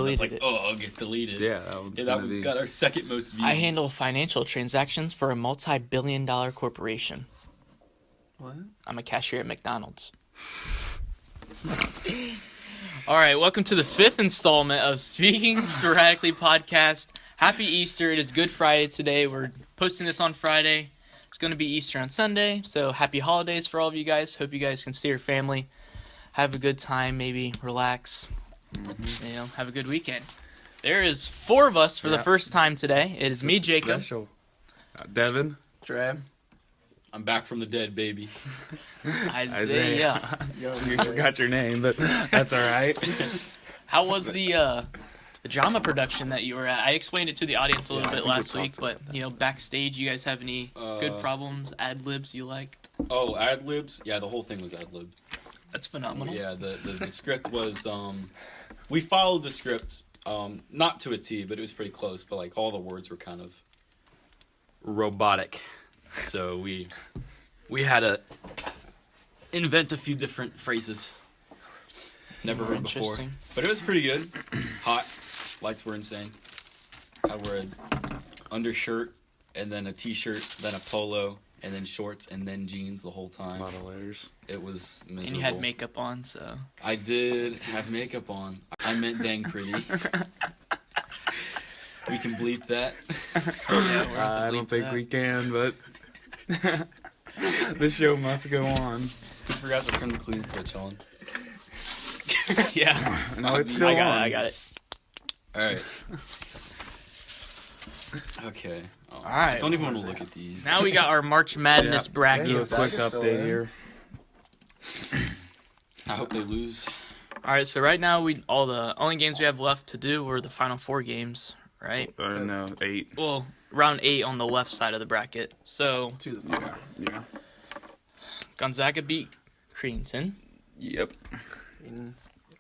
deleted like, it. oh, I'll get deleted. Yeah, that one's got our second most views. I handle financial transactions for a multi-billion-dollar corporation. What? I'm a cashier at McDonald's. All right, welcome to the 5th installment of Speaking Sporadically podcast. Happy Easter. It is Good Friday today. We're posting this on Friday. It's going to be Easter on Sunday, so happy holidays for all of you guys. Hope you guys can see your family, have a good time, maybe relax, have a good weekend. There is 4 of us for the first time today. It is me, Jacob. Special. Devin. Trey. I'm back from the dead, baby. Isaiah. You forgot your name, but that's all right. How was the drama production that you were at? I explained it to the audience a little bit last week, but backstage, you guys have any good problems, ad-libs you liked? Oh, ad-libs? Yeah, the whole thing was ad-libbed. That's phenomenal. Yeah, the script was, we followed the script, not to a T, but it was pretty close, but like all the words were kind of robotic. So we had to invent a few different phrases never heard before. But it was pretty good. Hot. Lights were insane. I wore an undershirt and then a t-shirt, then a polo, and then shorts, and then jeans the whole time. A lot of layers. It was miserable. And you had makeup on, so... I did have makeup on. I meant dang pretty. We can bleep that. I don't think we can, but the show must go on. We forgot to turn the clean switch on. Yeah. No, it's still on. I got it. All right. Okay. All right. Don't even want to look at these. Now we got our March Madness bracket. Do a quick update here. I hope they lose. All right, so right now all the only games we have left to do were the Final 4 games, right? No, 8. Well, round 8 on the left side of the bracket. So To the far. Yeah. Gonzaga beat Cretan. Yep.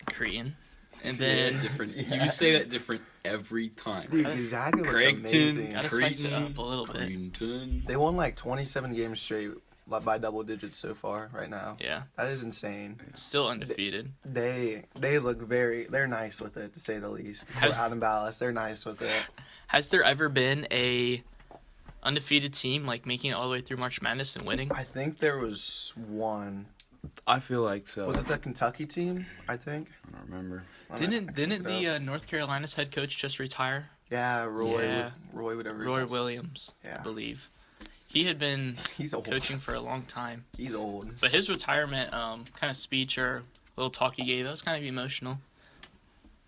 Cretan. And You say that then different. You say that different every time. Dude, Gonzaga looks Creighton. amazing. gotta spice it up a little bit. Cretan. They won like 27 games straight by double digits so far right now. Yeah, That is insane. still undefeated. They look they're nice with it, to say the least. For Has- Adam Ballas, they're nice with it. Has there ever been a undefeated team like making it all the way through March Madness and winning? I think there was one. I feel like so. Was it the Kentucky team? I think. I don't remember. Didn't the North Carolina's head coach just retire? Yeah, Roy. Yeah. Roy, whatever. his Roy name's- Williams, Yeah. I believe. He had been He's old. coaching for a long time. He's old. But his retirement kind of speech or little talk he gave, that was kind of emotional.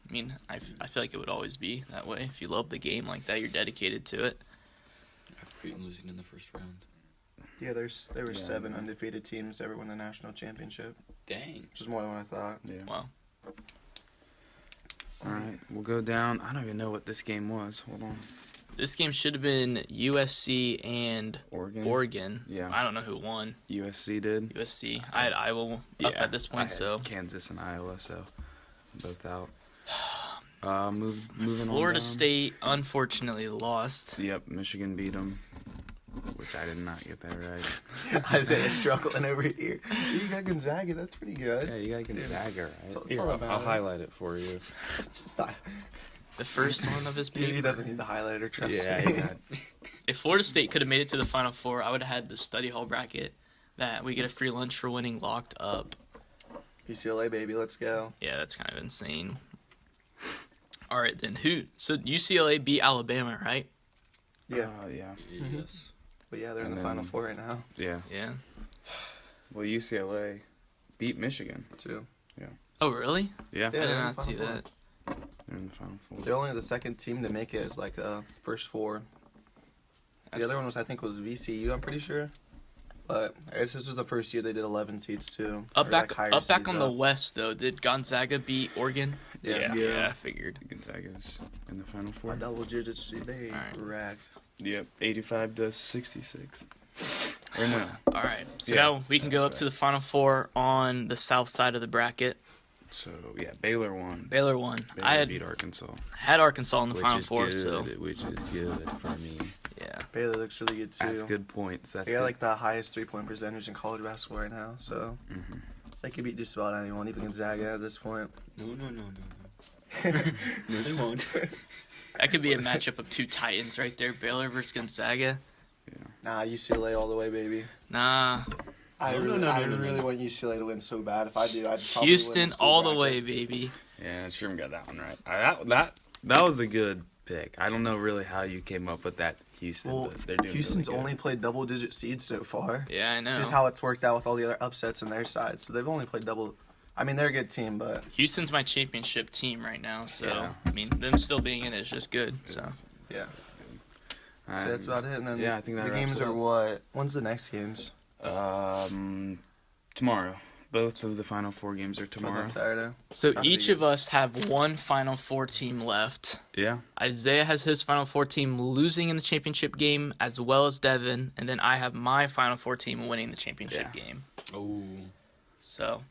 I mean, I feel like it would always be that way. If you love the game like that, you're dedicated to it. Cretan losing in the first round. Yeah, there were 7 undefeated teams that ever won the national championship, Dang. which is more than what I thought. Yeah. Wow. All right, we'll go down. I don't even know what this game was. Hold on. This game should have been USC and Oregon. Yeah. I don't know who won. USC did. USC. I had Iowa up at this point, I had so. Kansas and Iowa, so both out. Moving on. Florida down. State unfortunately lost. Yep, Michigan beat them, which I did not get that right. Isaiah's struggling over here. You got Gonzaga. That's pretty good. Yeah, you got Gonzaga, right? That's all Here, that I'll matters. highlight it for you. Just not, The first one of his he paper. doesn't need the highlighter. Trust Yeah, me. yeah. If Florida State could have made it to the Final Four, I would have had the study hall bracket that we get a free lunch for winning locked up. UCLA baby, let's go. Yeah, that's kind of insane. All right, then who? So UCLA beat Alabama, right? Yeah, Yeah. Yes. but yeah, they're in And the then- Final Four right now Yeah. Yeah. Well, UCLA beat Michigan. too. Oh, really? Yeah. I did they're in not the see Final that. They're in the Final Four. They're only the second team to make it as like first 4. The That's- other one was, I think, was VCU. I'm pretty sure. But I guess this was the first year they did 11 seeds too. Up Or, back, like, higher up back seeds on the up. West though. Did Gonzaga beat Oregon? Yeah. Yeah, I figured. Gonzaga's in the Final By Four. double digits, they Alright. racked. Yep, 85 to 66. Or no. All right, so Yeah, now we can go up that's to the Final Four on the south side of the bracket. So yeah, Baylor won. Baylor won. Baylor I had beat Arkansas, Arkansas in the which Final is Four, good. so Which is good for me. yeah. Baylor looks really good too. That's good points. That's They got good. like the highest 3-point percentage in college basketball right now, so Mhm. they can beat just about anyone, even Gonzaga at this point. No. No, they won't. That could be a matchup of two titans right there, Baylor versus Gonzaga. Nah, UCLA all the way, baby. Nah, I No, really, no, I no, no, really no. want UCLA to win so bad. If I do, I'd probably Houston win the school all the bracket. way, baby. Yeah, Sherm got that one right. That was a good pick. I don't know really how you came up with that, Houston. Well, but they're doing Houston's really good. only played double-digit seeds so far. Yeah, I know. Just how it's worked out with all the other upsets on their side. So they've only played double. I mean, they're a good team, but Houston's my championship team right now, so Yeah. I mean, them still being in it is just good. So yeah. Alright. So that's about it. And then Yeah, I think that the wraps games it are up. what? When's the next games? Tomorrow. Both of the Final Four games are On tomorrow. that Saturday. So Not each big. of us have one Final Four team left. Yeah. Isaiah has his Final Four team losing in the championship game, as well as Devin, and then I have my Final Four team winning the championship game. Oh. So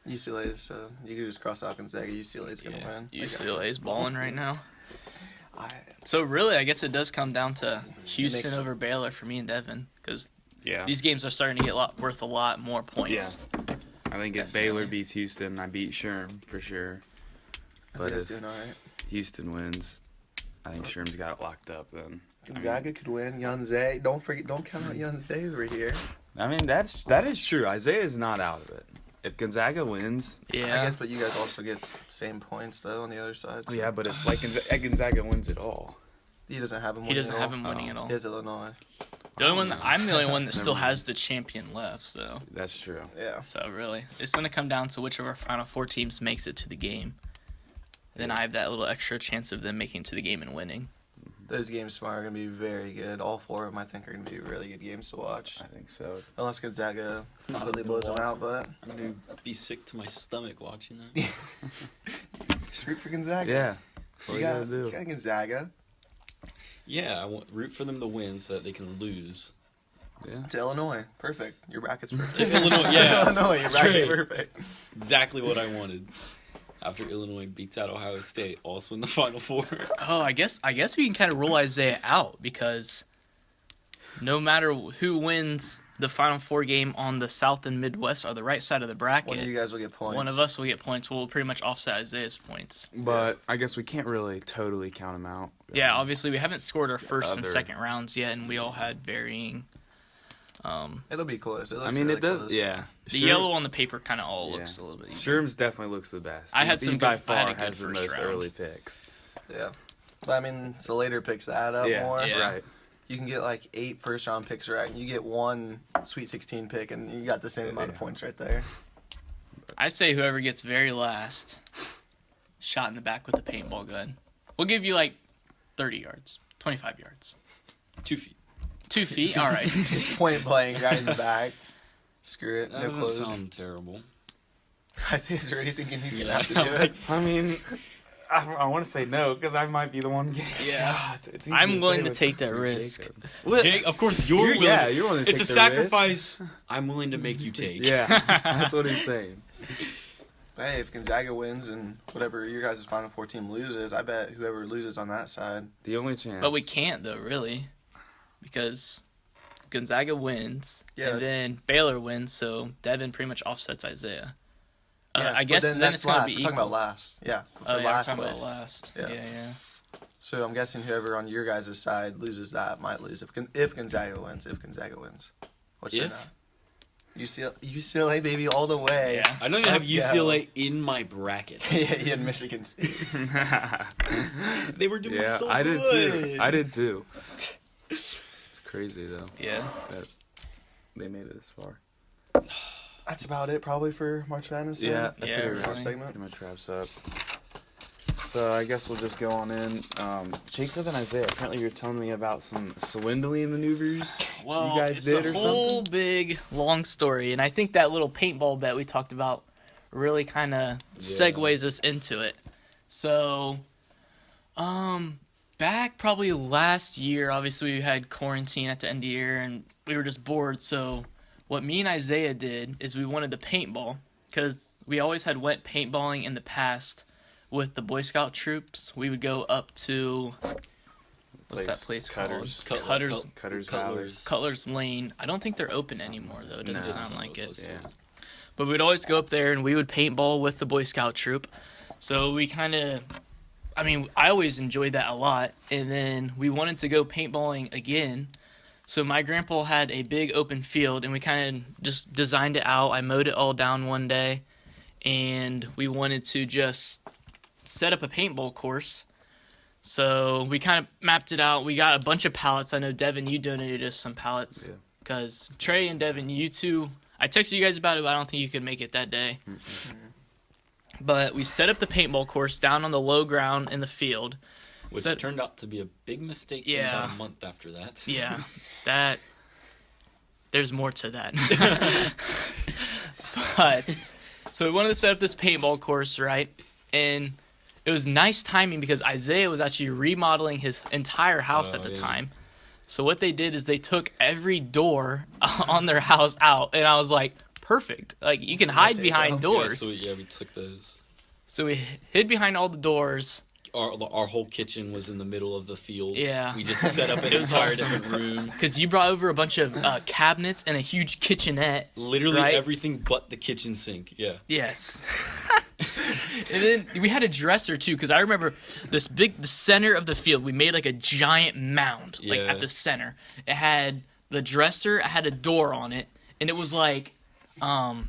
UCLA is, you can just cross out Gonzaga. UCLA's going to yeah, win. UCLA is balling right now. I, So really, I guess it does come down to Houston sense. over Baylor for me and Devin, because Yeah. these games are starting to get worth a lot more points. I think if Definitely. Baylor beats Houston, I beat Sherm for sure. But Isaiah's if doing all right. Houston wins, I think Sherm's got it locked up then. Gonzaga could win. Yunze. Don't count out Yunze over here. I mean, that is true. Isaiah is not out of it. If Gonzaga wins, Yeah. I guess, but you guys also get same points, though, on the other side. So yeah, but if Gonzaga wins it all, he doesn't have him He winning doesn't at have all. him winning at all. He has Illinois. The only one I'm the only one that Never still mind. has the champion left. So that's true. Yeah. really, it's gonna come down to which of our Final Four teams makes it to the game. Then I have that little extra chance of them making it to the game and winning. Those games tomorrow are going to be very good. All four of them, I think, are going to be really good games to watch. I think so. Unless Gonzaga Not really a good blows them watch. out, but I'm gonna be sick to my stomach watching that. just root for Gonzaga. Yeah. That's all You you got, gotta do. you got Gonzaga. Yeah, I want root for them to win so that they can lose. Yeah. To Illinois. Perfect. Your bracket's perfect. To Illinois, yeah. Illinois, your bracket's Trey. perfect. Exactly what I wanted. After Illinois beats out Ohio State, also in the Final Four. Oh, I guess we can kind of rule Isaiah out because no matter who wins the Final Four game on the South and Midwest or the right side of the bracket, One of you guys will get points. one of us will get points. We'll pretty much offset Isaiah's points. But I guess we can't really totally count them out. Yeah, obviously we haven't scored our first and other- second rounds yet, and we all had varying. It'll be close. It looks I mean, really it does. close. Yeah. The yellow on the paper kind of all Yeah. looks a little bit easier. Sherm's definitely looks the best. I had He some by good- I had far a good has the first most round. early picks. Yeah. But I mean, it's the later picks that add up Yeah. more. Yeah. Right. You can get like 8 first-round picks right, and you get 1 Sweet 16 pick, and you got the same amount of Yeah. points right there. I say whoever gets very last, shot in the back with a paintball gun. We'll give you like 30 yards, 25 yards. 2 feet. 2 feet? All right. Just point blank right in the back. Screw it. That No doesn't close. sound terrible. I think he's already thinking he's going to Yeah. have to do it. I mean, I want to say no because I might be the one getting Yeah. shot. It's easy I'm say willing to with- take that with risk. Jacob. Jake, of course you're willing. Yeah, you're willing to It's a take the risk. sacrifice I'm willing to make you take. Yeah, that's what he's saying. Hey, if Gonzaga wins and whatever your guys' Final Four team loses, I bet whoever loses on that side. The only chance. But we can't, though, really. Because Gonzaga wins, Yeah, and then Baylor wins, so Devin pretty much offsets Isaiah. I but guess then that's it's going to last. be We're talking equal. about last. Yeah, for Oh, yeah, we're last talking place. about last. Yeah. Yeah. So I'm guessing whoever on your guys' side loses that might lose if Gonzaga wins. If Gonzaga wins. What's your If? now? UCLA, baby, all the way. Yeah. I don't even have Let's go. UCLA in my bracket. Yeah, he had Michigan State. They were doing Yeah, so I did good. too. I did too. It's crazy though Yeah. that they made it this far. That's about it, probably for March Madness. then? Yeah, that Yeah, pretty, really. segment. pretty much wraps up. So I guess we'll just go on in. Jacob and Isaiah, apparently you're telling me about some swindling maneuvers. Well, You guys it's did a or whole big, long story, and I think that little paintball bet we talked about really kind of segues us into it. So, back probably last year, obviously we had quarantine at the end of the year, and we were just bored. So, what me and Isaiah did is we wanted to paintball because we always had went paintballing in the past with the Boy Scout troops. We would go up to what's that place Cutters. called? Cutters. Cutters Valley. Cutlers. Cutler's Lane. I don't think they're open anymore, though. It doesn't No. sound like it. Yeah. But we'd always go up there and we would paintball with the Boy Scout troop. So we I always enjoyed that a lot. And then we wanted to go paintballing again. So my grandpa had a big open field, and we kind of just designed it out. I mowed it all down one day, and we wanted to just set up a paintball course. So we kind of mapped it out. We got a bunch of pallets. I know, Devin, you donated us some pallets. Because Trey and Devin, you two, I texted you guys about it, but I don't think you could make it that day. But we set up the paintball course down on the low ground in the field. Which turned out to be a big mistake about a month after that. Yeah, there's more to that. But, so we wanted to set up this paintball course, right? And it was nice timing because Isaiah was actually remodeling his entire house at the time. So what they did is they took every door on their house out, and I was like, perfect. Like, you can hide behind doors. Yeah, so we took those. So we hid behind all the doors. Our whole kitchen was in the middle of the field. Yeah. We just set up an entire different room. Because you brought over a bunch of cabinets and a huge kitchenette. Literally right? everything but the kitchen sink. Yeah. Yes. And then we had a dresser too, because I remember the center of the field, we made like a giant mound, like at the center. It had the dresser, it had a door on it, and it was like a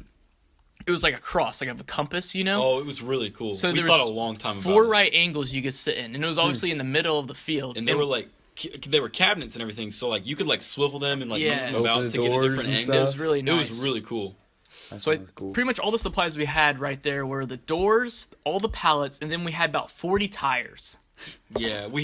cross, like a compass, you know? Oh, it was really cool. So we there thought was a long time about it. 4 right angles you could sit in, and it was obviously in the middle of the field. And they were like, they were cabinets and everything, so like you could like swivel them and like move them Open about the to get a doors different and angle. It was really nice. It was really cool. So pretty much all the supplies we had right there were the doors, all the pallets, and then we had about 40 tires. Yeah, we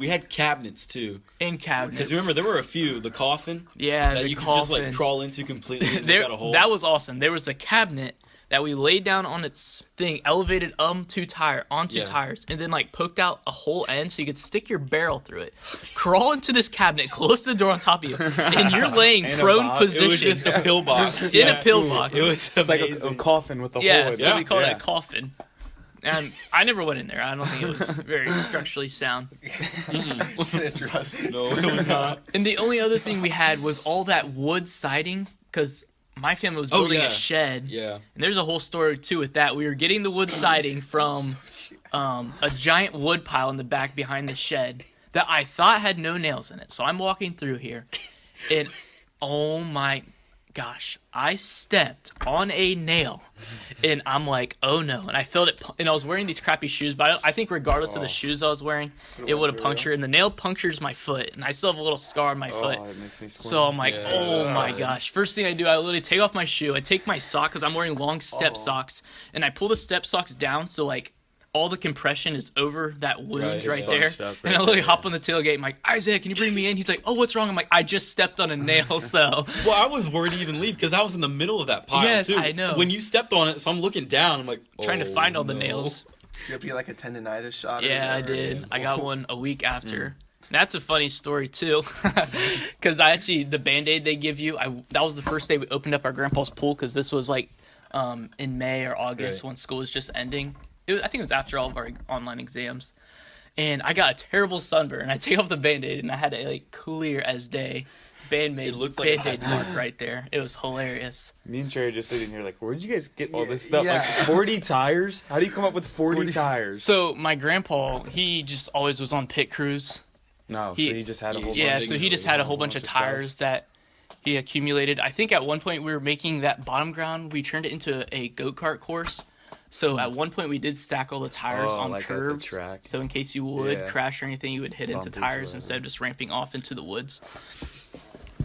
had cabinets too. And cabinets. Because remember there were a few, the coffin. Yeah, that the you could coffin. just like crawl into completely and look at a hole. That was awesome. There was a cabinet that we laid down on its thing, elevated onto tires, and then like poked out a whole end so you could stick your barrel through it, crawl into this cabinet, close the door on top of you, and you're laying prone position. It was just a pillbox. In a pillbox. It was amazing. It's like a coffin with a hole in it. So we called it a coffin. And I never went in there. I don't think it was very structurally sound. No, it was not. And the only other thing we had was all that wood siding, because my family was building a shed. Yeah. And there's a whole story, too, with that. We were getting the wood siding from a giant wood pile in the back behind the shed that I thought had no nails in it. So I'm walking through here, and oh my gosh, I stepped on a nail, and I'm like, oh no. And I felt it, and I was wearing these crappy shoes, but I think regardless of the shoes I was wearing, it would have punctured, and the nail punctures my foot, and I still have a little scar on my foot. It makes me squirm. So I'm like, oh my gosh. First thing I do, I literally take off my shoe, I take my sock, because I'm wearing long step socks, and I pull the step socks down so like all the compression is over that wound right there. And I literally hop on the tailgate. I'm like, Isaiah, can you bring me in? He's like, oh, what's wrong? I'm like, I just stepped on a nail, so. Well, I was worried to even leave because I was in the middle of that pile, too. I know. When you stepped on it, so I'm looking down. I'm like, trying to find all the nails. You have to get like a tendonitis shot. Yeah, I did. I got one a week after. That's a funny story, too. Because the Band-Aid they give you, that was the first day we opened up our grandpa's pool, because this was like in May or August when school was just ending. I think it was after all of our online exams. And I got a terrible sunburn. I take off the Band-Aid, and I had a like clear as day It looks like Band-Aid mark right there. It was hilarious. Me and Trey are just sitting here like, where'd you guys get all this stuff? Yeah. Like 40 tires? How do you come up with 40 tires? So my grandpa, he just always was on pit crews. No, so he just had a whole bunch Yeah, of so he just had a whole bunch of tires that he accumulated. I think at one point we were making that bottom ground, we turned it into a go-kart course. So at one point we did stack all the tires on like curves. track. So in case you would crash or anything, you would hit into Bumpers, tires whatever. instead of just ramping off into the woods.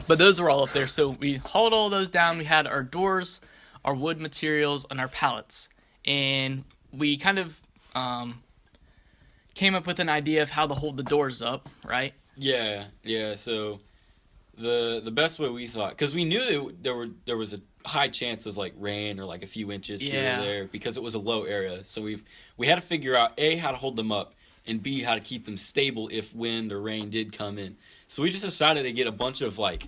But those were all up there. So we hauled all those down. We had our doors, our wood materials, and our pallets. And we kind of came up with an idea of how to hold the doors up, right? Yeah. So the best way we thought, because we knew that there was a high chance of like rain or like a few inches here or there because it was a low area. So we had to figure out A, how to hold them up, and B, how to keep them stable if wind or rain did come in. So we just decided to get a bunch of like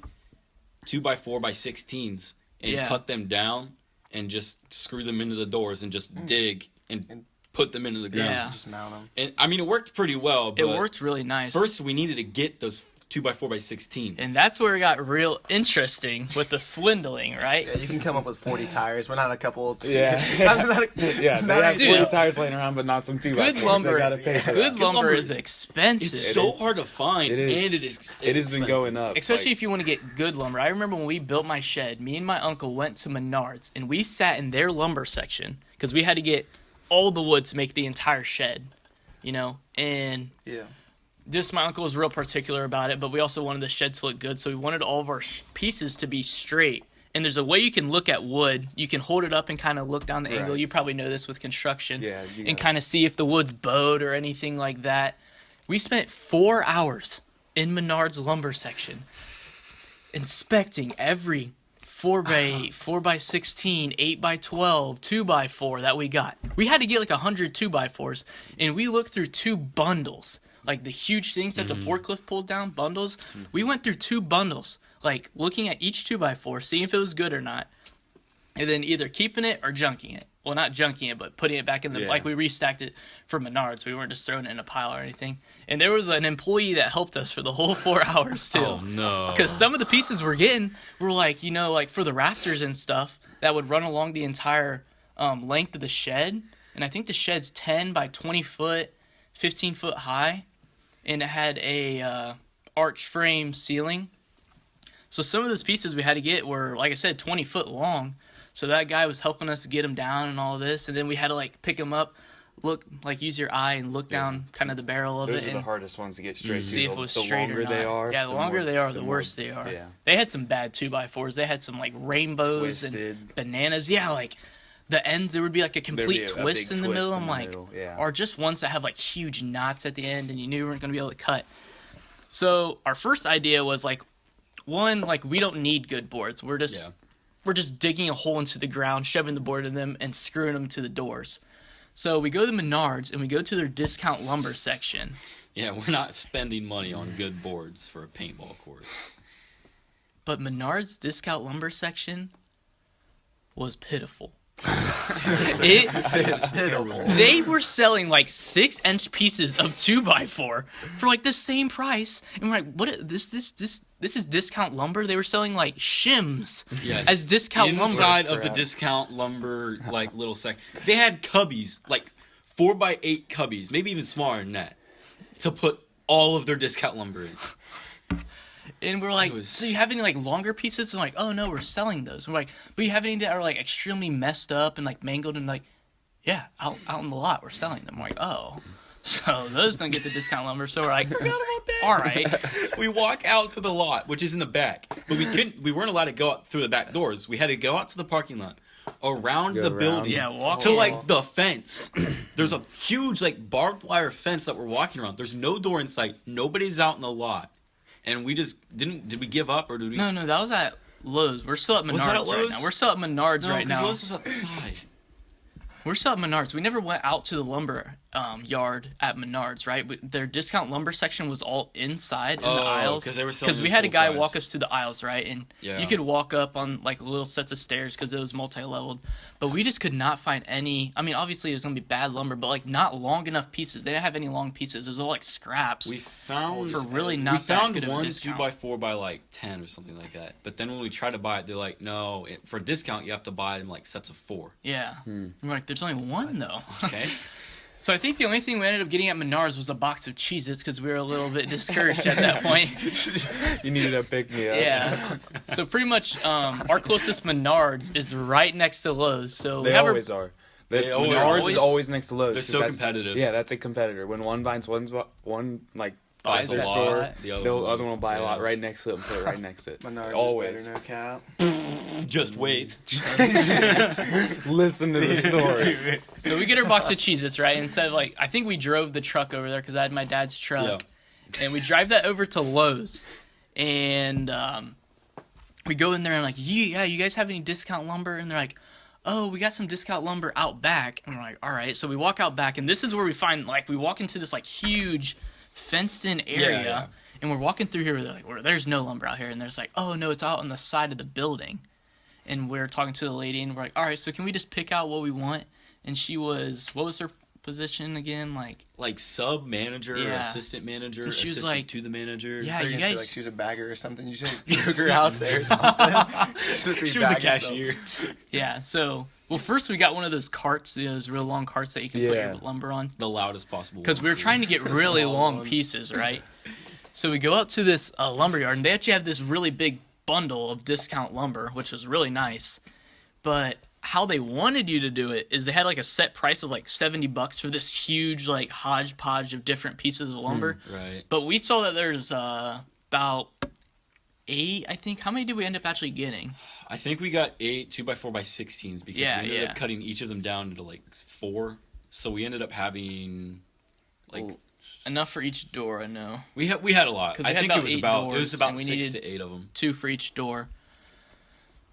2x4x16s and cut them down and just screw them into the doors and just dig and put them into the ground. Yeah. Just mount them. And I mean, it worked pretty well. But It worked really nice. First, we needed to get those 2x4x16s. And that's where it got real interesting with the swindling, right? Yeah, you can come up with 40 tires. We're not a couple of Yeah. Yeah, they have 40 tires laying around, but not some 2x4s. Good lumber. They gotta pay for Good that. lumber is expensive. It's so hard to find, It is. and it has been expensive. Going up. Especially if you want to get good lumber. I remember when we built my shed, me and my uncle went to Menards, and we sat in their lumber section because we had to get all the wood to make the entire shed, and Yeah. just my uncle was real particular about it, but we also wanted the shed to look good, so we wanted all of our pieces to be straight. And there's a way you can look at wood. You can hold it up and kind of look down the angle. You probably know this with construction. Yeah, and kind of see if the wood's bowed or anything like that. We spent 4 hours in Menards lumber section inspecting every 4x8, 4x16, 8x12, 2x4 that we got. We had to get like 100 2x4s, and we looked through 2 bundles. Like the huge things that the forklift pulled down, bundles. We went through 2 bundles, like looking at each 2x4, seeing if it was good or not, and then either keeping it or junking it. Well, not junking it, but putting it back in the, like we restacked it for Menards. We weren't just throwing it in a pile or anything. And there was an employee that helped us for the whole 4 hours too. Oh no! Because some of the pieces we're getting were like, like for the rafters and stuff that would run along the entire length of the shed. And I think the shed's 10 by 20 foot, 15 foot high. And it had a arch frame ceiling. So some of those pieces we had to get were, like I said, 20 foot long. So that guy was helping us get them down and all of this. And then we had to like pick them up, use your eye and look down kind of the barrel of Those it. are the hardest ones to get straight. See if it was the straight or longer not. they are. Yeah, the longer they are, the worse they are. Yeah. They had some bad 2x4s. They had some like rainbows Twisted. and bananas. Yeah, like the ends, there would be like a complete a twist big in the twist middle. in I'm the like, middle, yeah. or just ones that have like huge knots at the end and you knew you weren't going to be able to cut. So our first idea was like, one, like we don't need good boards. We're just digging a hole into the ground, shoving the board in them, and screwing them to the doors. So we go to Menards, and we go to their discount lumber section. Yeah, we're not spending money on good boards for a paintball course. But Menards' discount lumber section was pitiful. It was terrible. They were selling like 6-inch pieces of 2x4 for like the same price. And we're like, what? This is discount lumber? They were selling like shims as discount lumber. Inside of the discount lumber, like little section, they had cubbies, like 4x8 cubbies, maybe even smaller than that, to put all of their discount lumber in. And we're like, so you have any like longer pieces? And like, oh no, we're selling those. And we're like, but you have any that are like extremely messed up and like mangled? And like, yeah, out in the lot, we're selling them. We're like, oh, so those don't get the discount lumber. So we're like, forgot about that. All right. We walk out to the lot, which is in the back, but we weren't allowed to go out through the back doors. We had to go out to the parking lot, around the building, walk to in. like the fence. There's a huge like barbed wire fence that we're walking around. There's no door in sight. Nobody's out in the lot. And we just did we give up or did we? No, that was at Lowe's. We're still at Menards that at right Lowe's? now. We're still at Menards right now. Lowe's was at the side. We're still at Menards. We never went out to the lumber yard at Menards, right? Their discount lumber section was all inside in the aisles. because they were selling. Because we had a guy walk us to the aisles, right? And Yeah. you could walk up on like little sets of stairs because it was multi-leveled. But we just could not find any. I mean, obviously it was gonna be bad lumber, but like not long enough pieces. They didn't have any long pieces. It was all like scraps. We found for really not that good of a one discount. 2x4 by like 10 or something like that. But then when we tried to buy it, they're like, no, for a discount you have to buy it in like sets of 4. Yeah. And we're like, there's only one though. Okay. So I think the only thing we ended up getting at Menards was a box of Cheez-Its because we were a little bit discouraged at that point. You needed a pick-me-up. Yeah. So pretty much our closest Menards is right next to Lowe's. So They always are. They always- Menards is always next to Lowe's. They're 'cause so that's- competitive. Yeah, that's a competitor. When one buys one like Buys buys a a lot, store, the other the one other one will is- buy a yeah. lot right next to it and put it right next to it. Menards Always. is better, no cap. Just wait. Listen to the story. So we get our box of Cheez-Its, right? Instead of like, I think we drove the truck over there because I had my dad's truck. And we drive that over to Lowe's. And we go in there and like, yeah, you guys have any discount lumber? And they're like, oh, we got some discount lumber out back. And we're like, all right. So we walk out back. And this is where we find, like, we walk into this like huge fenced-in area. Yeah. And we're walking through here. We're like, well, there's no lumber out here. And there's like, oh, no, it's out on the side of the building. And we're talking to the lady. And we're like, all right, so can we just pick out what we want? And she was, what was her position again? Like sub manager, Yeah. assistant manager, And she was assistant like- to the manager. Yeah, They're you gonna say, guys. like she was a bagger or something. You should took her out there or something. She was a cashier. Yeah. So, well, first we got one of those carts, those real long carts that you can put Yeah. your lumber on, The loudest possible. because we were one, trying to get really Small long ones. pieces, right? So we go out to this lumber yard, and they actually have this really big bundle of discount lumber, which was really nice. But how they wanted you to do it is they had like a set price of like $70 for this huge like hodgepodge of different pieces of lumber. Right. But we saw that there's about 8, I think. How many did we end up actually getting? I think we got 8 2x4x16s because Yeah, we ended yeah. up cutting each of them down into like 4. So we ended up having like Well, enough for each door, I know. we had a lot. 'Cause we I had think about it was 8 about doors, and we 6 needed- to 8 of them. 2 for each door.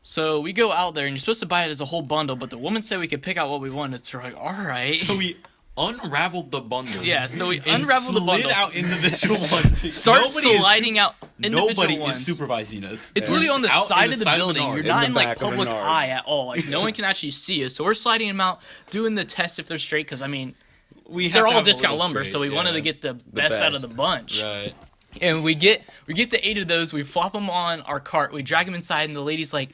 So we go out there, and you're supposed to buy it as a whole bundle, but the woman said we could pick out what we wanted, so we're like, all right. So we unraveled the bundle. Yeah, so we and unraveled the slid bundle. out individual ones. Start Nobody is sliding out individual Nobody ones. is supervising us. It's We're literally on the just out side in of the side building. Menards. You're not the in like back of public Menards. eye at all. Like no one can actually see us. So we're sliding them out, doing the test if they're straight. Because I mean, We have they're to all have a discount little lumber, straight, so we wanted to yeah. get the best out of the best. bunch. Right. And we get the 8 of those. We flop them on our cart. We drag them inside, and the lady's like,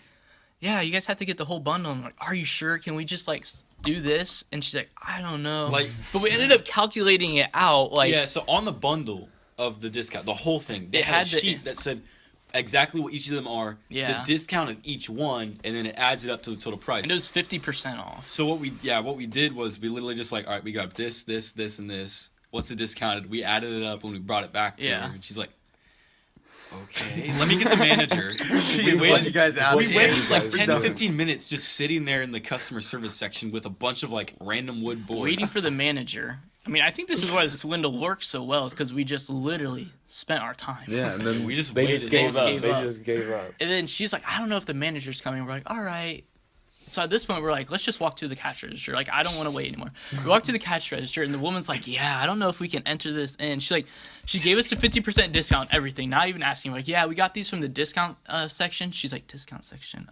"Yeah, you guys have to get the whole bundle." I'm like, "Are you sure? Can we just like do this?" And she's like, "I don't know." Like- but we ended up calculating it out. Like, Yeah, so on the bundle of the discount, the whole thing, they It had a had the- sheet that said exactly what each of them are, Yeah. the discount of each one, and then it adds it up to the total price. and it was 50% off. So what we did was we literally just like, all right, we got this, and this. What's the discounted? We added it up when we brought it back to Yeah. her, and she's like, okay, let me get the manager. We waited you guys out. We Yeah. waited like We're 10 to done. 15 minutes just sitting there in the customer service section with a bunch of like random wood boards. Waiting for the manager. I mean, I think this is why the swindle works so well, is because we just literally spent our time. Yeah, and then We just they waited. just gave They up. gave They up. just gave up. And then she's like, "I don't know if the manager's coming." We're like, "All right." So at this point, we're like, "Let's just walk to the cash register." Like, I don't want to wait anymore. We walk to the cash register, and the woman's like, "Yeah, I don't know if we can enter this in." She gave us a 50% discount, everything, not even asking. We're like, "Yeah, we got these from the discount section." She's like, "Discount section?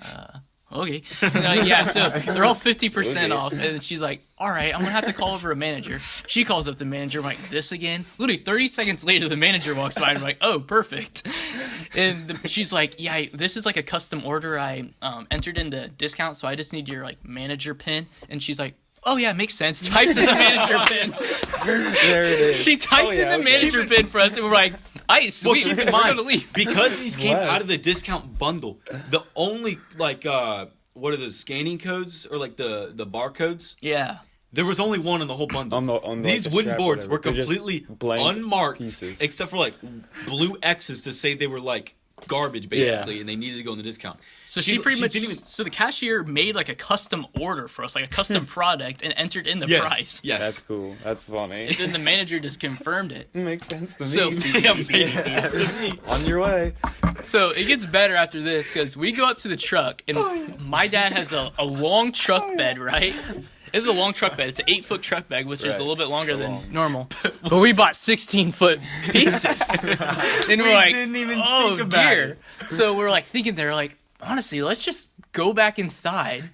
Okay." And they're like, yeah, so they're all 50% off. And then she's like, "All right, I'm gonna have to call over a manager." She calls up the manager. I'm like, "This again?" Literally 30 seconds later, the manager walks by, and I'm like, "Oh, perfect." And she's like, "Yeah, this is like a custom order. I entered in the discount, so I just need your like manager pin." And she's like, "Oh yeah, makes sense." Types in the manager pin. There it is. She types in the okay. manager pin for us, and we're like, "Aight, sweet, Well, keep in we're mind, gonna leave." because these came Bless. out of the discount bundle, the only like what are those scanning codes or like the barcodes? Yeah. There was only one in the whole bundle. On the, These like, the wooden strap or boards were whatever. They're just completely blank unmarked, pieces. except for like blue X's to say they were like garbage, basically, and they needed to go in the discount. So she pretty much. didn't even. So the cashier made like a custom order for us, like a custom product, and entered in the Yes, price. yes. That's cool. That's funny. And then the manager just confirmed it. Makes sense to me. So Yeah, makes sense to me. On your way. So it gets better after this because we go out to the truck, and my dad has a long truck bed, right? It's a long truck bed. It's an 8-foot truck bed, which is a Right. little bit longer So than long. normal. But we bought 16-foot pieces. And we're like, didn't even oh, think about dear. So we're like thinking there, like, honestly, let's just go back inside,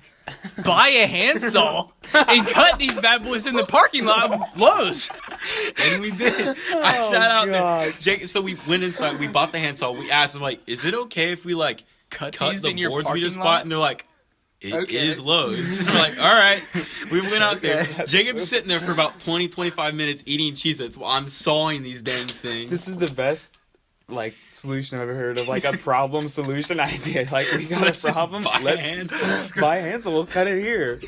buy a handsaw, and cut these bad boys in the parking lot of Lowe's. And we did. I sat out there. God. Jake, so we went inside. We bought the handsaw. We asked them, like, is it okay if we, like, cut these the in your boards we just parking lot? bought? And they're like, it is Okay. Lowe's. We're like, all right. We went out there. Okay. Jacob's sitting there for about 20, 25 minutes eating Cheez-Its while I'm sawing these dang things. This is the best like solution I've ever heard of. Like a problem solution idea. Like we got Let's a just problem. buy a Let's handsaw. buy a handsaw. We'll cut it here.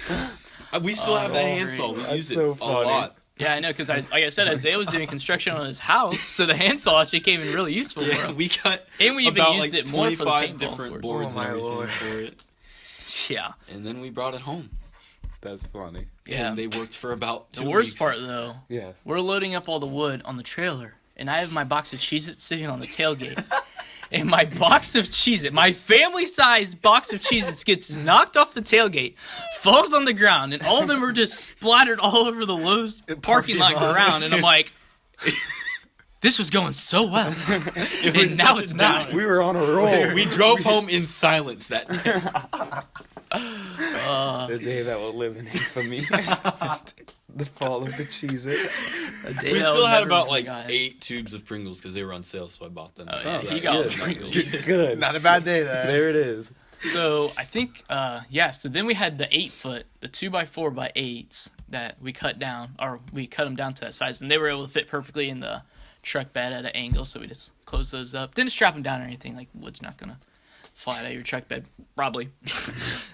We still have that Oh, handsaw. We that's use it so a funny. lot. Yeah, I know, because like I said, Isaiah was doing construction on his house, so the handsaw actually came in really useful for Yeah, him. we cut And we even about used like it more for the 25 paintball different boards. boards Oh, and my everything Lord. for it. Yeah. And then we brought it home. That's funny. Yeah. And they worked for about 2 The worst weeks. part, though, Yeah. we're loading up all the wood on the trailer, and I have my box of Cheez-Its sitting on the tailgate. And my box of Cheez-It, my family-sized box of Cheez-Its gets knocked off the tailgate, falls on the ground, and all of them are just splattered all over the Lowe's parking lot ground. And I'm like, this was going so well. And now it's not. We were on a roll. We drove home in silence that day. The day that will live in infamy. The fall of the Cheez-Its. We still had about like 8 tubes of Pringles because they were on sale, so I bought them. Oh, So he got all the good. Pringles. Good. Not a bad day there. There it is. So I think, so then we had the 8-foot, the 2x4x8s that we cut down, or we cut them down to that size, and they were able to fit perfectly in the truck bed at an angle, so we just closed those up. Didn't strap them down or anything, like wood's not going to fly out of your truck bed, probably.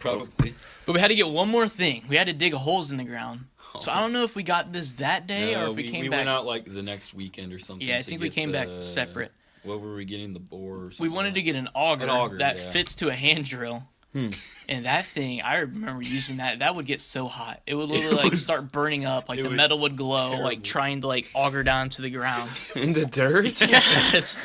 Probably. But we had to get one more thing. We had to dig holes in the ground. So I don't know if we got this that day or if we came back. We went out like the next weekend or something. Yeah, I think we came back separate. What were we getting? The bore or something? We wanted to get an auger that yeah. fits to a hand drill. And that thing, I remember using that. That would get so hot. It would literally start burning up. Like the metal would glow, terrible. like trying to like auger down to the ground. In the dirt? Yes.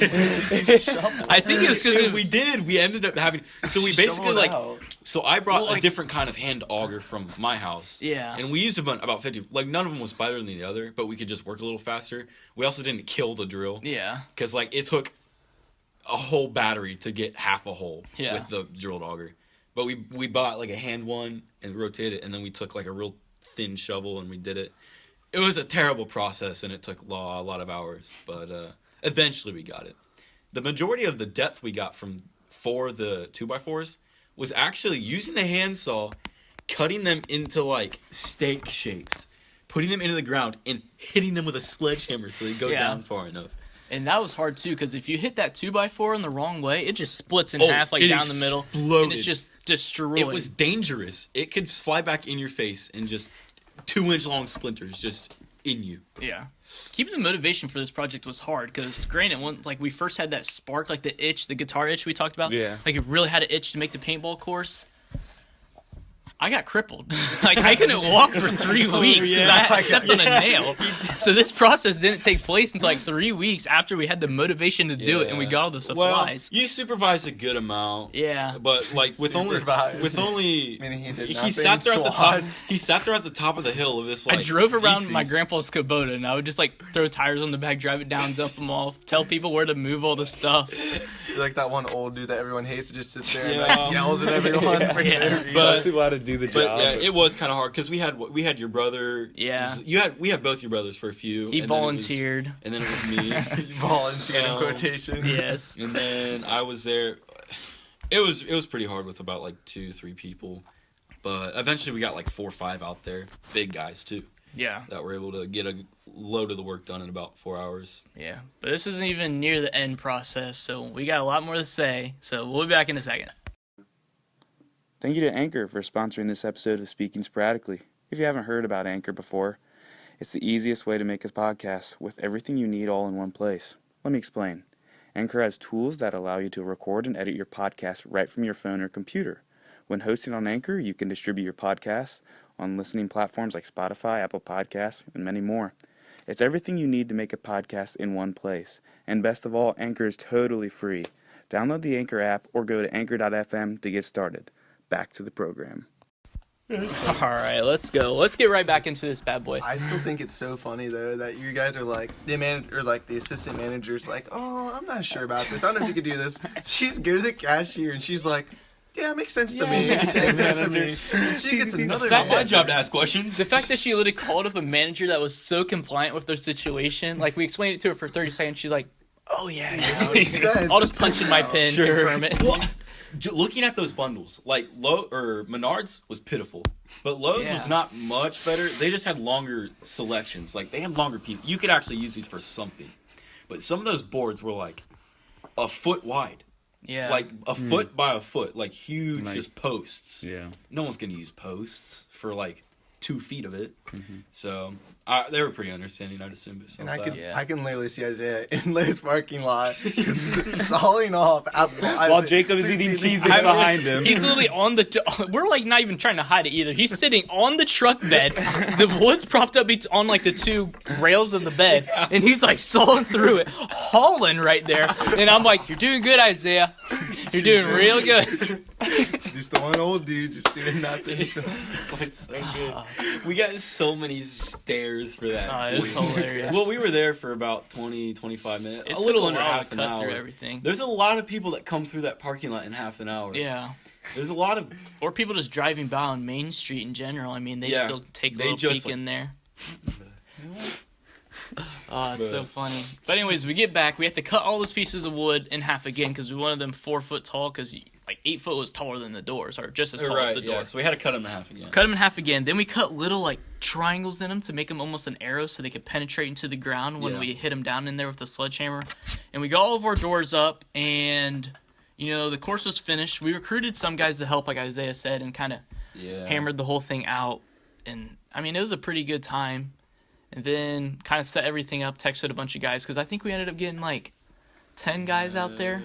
I think it was because we did. We ended up having. So we basically like. Out. So I brought Well, a different kind of hand auger from my house. Yeah. And we used about 50. Like none of them was better than the other, but we could just work a little faster. We also didn't kill the drill. Yeah. Because like it took a whole battery to get half a hole Yeah. with the drilled auger. But we bought like a hand one and rotated it, and then we took like a real thin shovel and we did it. It was a terrible process and it took a lot of hours, but eventually we got it. The majority of the depth we got for the 2x4s was actually using the handsaw, cutting them into like steak shapes, putting them into the ground, and hitting them with a sledgehammer so they go down far enough. And that was hard too, because if you hit that 2x4 in the wrong way, it just splits in half, like down the middle, and it's just destroyed. It was dangerous. It could fly back in your face and just 2-inch long splinters just in you. Yeah. Keeping the motivation for this project was hard, because granted, like we first had that spark, like the itch, the guitar itch we talked about. Yeah. Like it really had an itch to make the paintball course. I got crippled. Like I couldn't walk for 3 weeks because I stepped on a nail. So this process didn't take place until like 3 weeks after we had the motivation to do it and we got all the supplies. Well, you supervised a good amount. Yeah. But like with only Meaning he did he nothing. sat there at the top. He sat there at the top of the hill of this. Like, I drove around decrease. my grandpa's Kubota and I would just like throw tires on the back, drive it down, dump them off, tell people where to move all the stuff. You're like that one old dude that everyone hates who just sits there and like yells at everyone. Yeah. But But to do the But job. yeah, it was kind of hard because we had your brother. Yeah. We had both your brothers for a few. He and volunteered. and then it was me. Volunteer in Um, quotation. Yes. And then I was there. It was pretty hard with about like 2-3 people, but eventually we got like 4 or 5 out there, big guys too, Yeah. that were able to get a load of the work done in about 4 hours. Yeah. But this isn't even near the end process, so we got a lot more to say. So we'll be back in a second. Thank you to Anchor for sponsoring this episode of Speaking Sporadically. If you haven't heard about Anchor before, it's the easiest way to make a podcast with everything you need all in one place. Let me explain. Anchor has tools that allow you to record and edit your podcast right from your phone or computer. When hosting on Anchor, you can distribute your podcasts on listening platforms like Spotify, Apple Podcasts, and many more. It's everything you need to make a podcast in one place. And best of all, Anchor is totally free. Download the Anchor app or go to anchor.fm to get started. Back to the program. All right, let's go. Let's get right back into this bad boy. I still think it's so funny though that you guys are like the assistant manager's like, oh, I'm not sure about this. I don't know if you could do this. She's good at the cashier and she's like, yeah, it makes sense to me. makes sense. to me. And she gets another. fact My job to ask questions. The fact that she literally called up a manager that was so compliant with their situation, like we explained it to her for 30 seconds, she's like, oh yeah, Makes sense. I'll just punch in my pen, confirm it. Well, looking at those bundles, like Menards was pitiful, but Lowe's Yeah. was not much better. They just had longer selections. Like they had longer people. You could actually use these for something, but some of those boards were like a foot wide, Yeah. like a foot by a foot, like huge, Like- just posts. Yeah. No one's gonna use posts for like 2 feet of it. So they were pretty understanding, I'd assume. And I Yeah. can literally see Isaiah in Lay's parking lot stalling off While Jacob is eating cheese behind him. He's literally on the. We're like not even trying to hide it either. He's sitting on the truck bed. The wood's propped up on like the 2 rails of the bed, and he's like sawing through it, hauling right there. And I'm like, "You're doing good, Isaiah. You're doing real good." Just the one old dude just doing nothing. It's so good. We got so many stares for that. It was too. hilarious. Well, we were there for about 20-25 minutes. It a took little a under while half to an cut hour. through everything. There's a lot of people that come through that parking lot in half an hour. Yeah. There's a lot of Or people just driving by on Main Street in general. I mean, they still take a little peek in there. Oh, it's so funny. But anyways, we get back. We have to cut all those pieces of wood in half again because we wanted them 4 foot tall because like 8 foot was taller than the doors, or just as tall as the door. So we had to cut them in half again. Cut them in half again. Then we cut little like triangles in them to make them almost an arrow so they could penetrate into the ground when we hit them down in there with the sledgehammer. And we got all of our doors up, and the course was finished. We recruited some guys to help, like Isaiah said, and kind of hammered the whole thing out. And I mean, it was a pretty good time. And then kind of set everything up, texted a bunch of guys, because I think we ended up getting like 10 guys out there.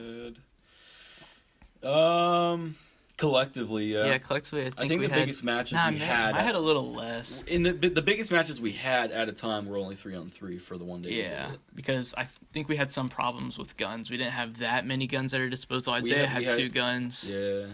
Collectively, yeah. Yeah, collectively, I think the biggest matches we had. I had a little less. In the biggest matches we had at a time were only 3-on-3 for the one day. Yeah, because I think we had some problems with guns. We didn't have that many guns at our disposal. Isaiah had 2 guns. Yeah.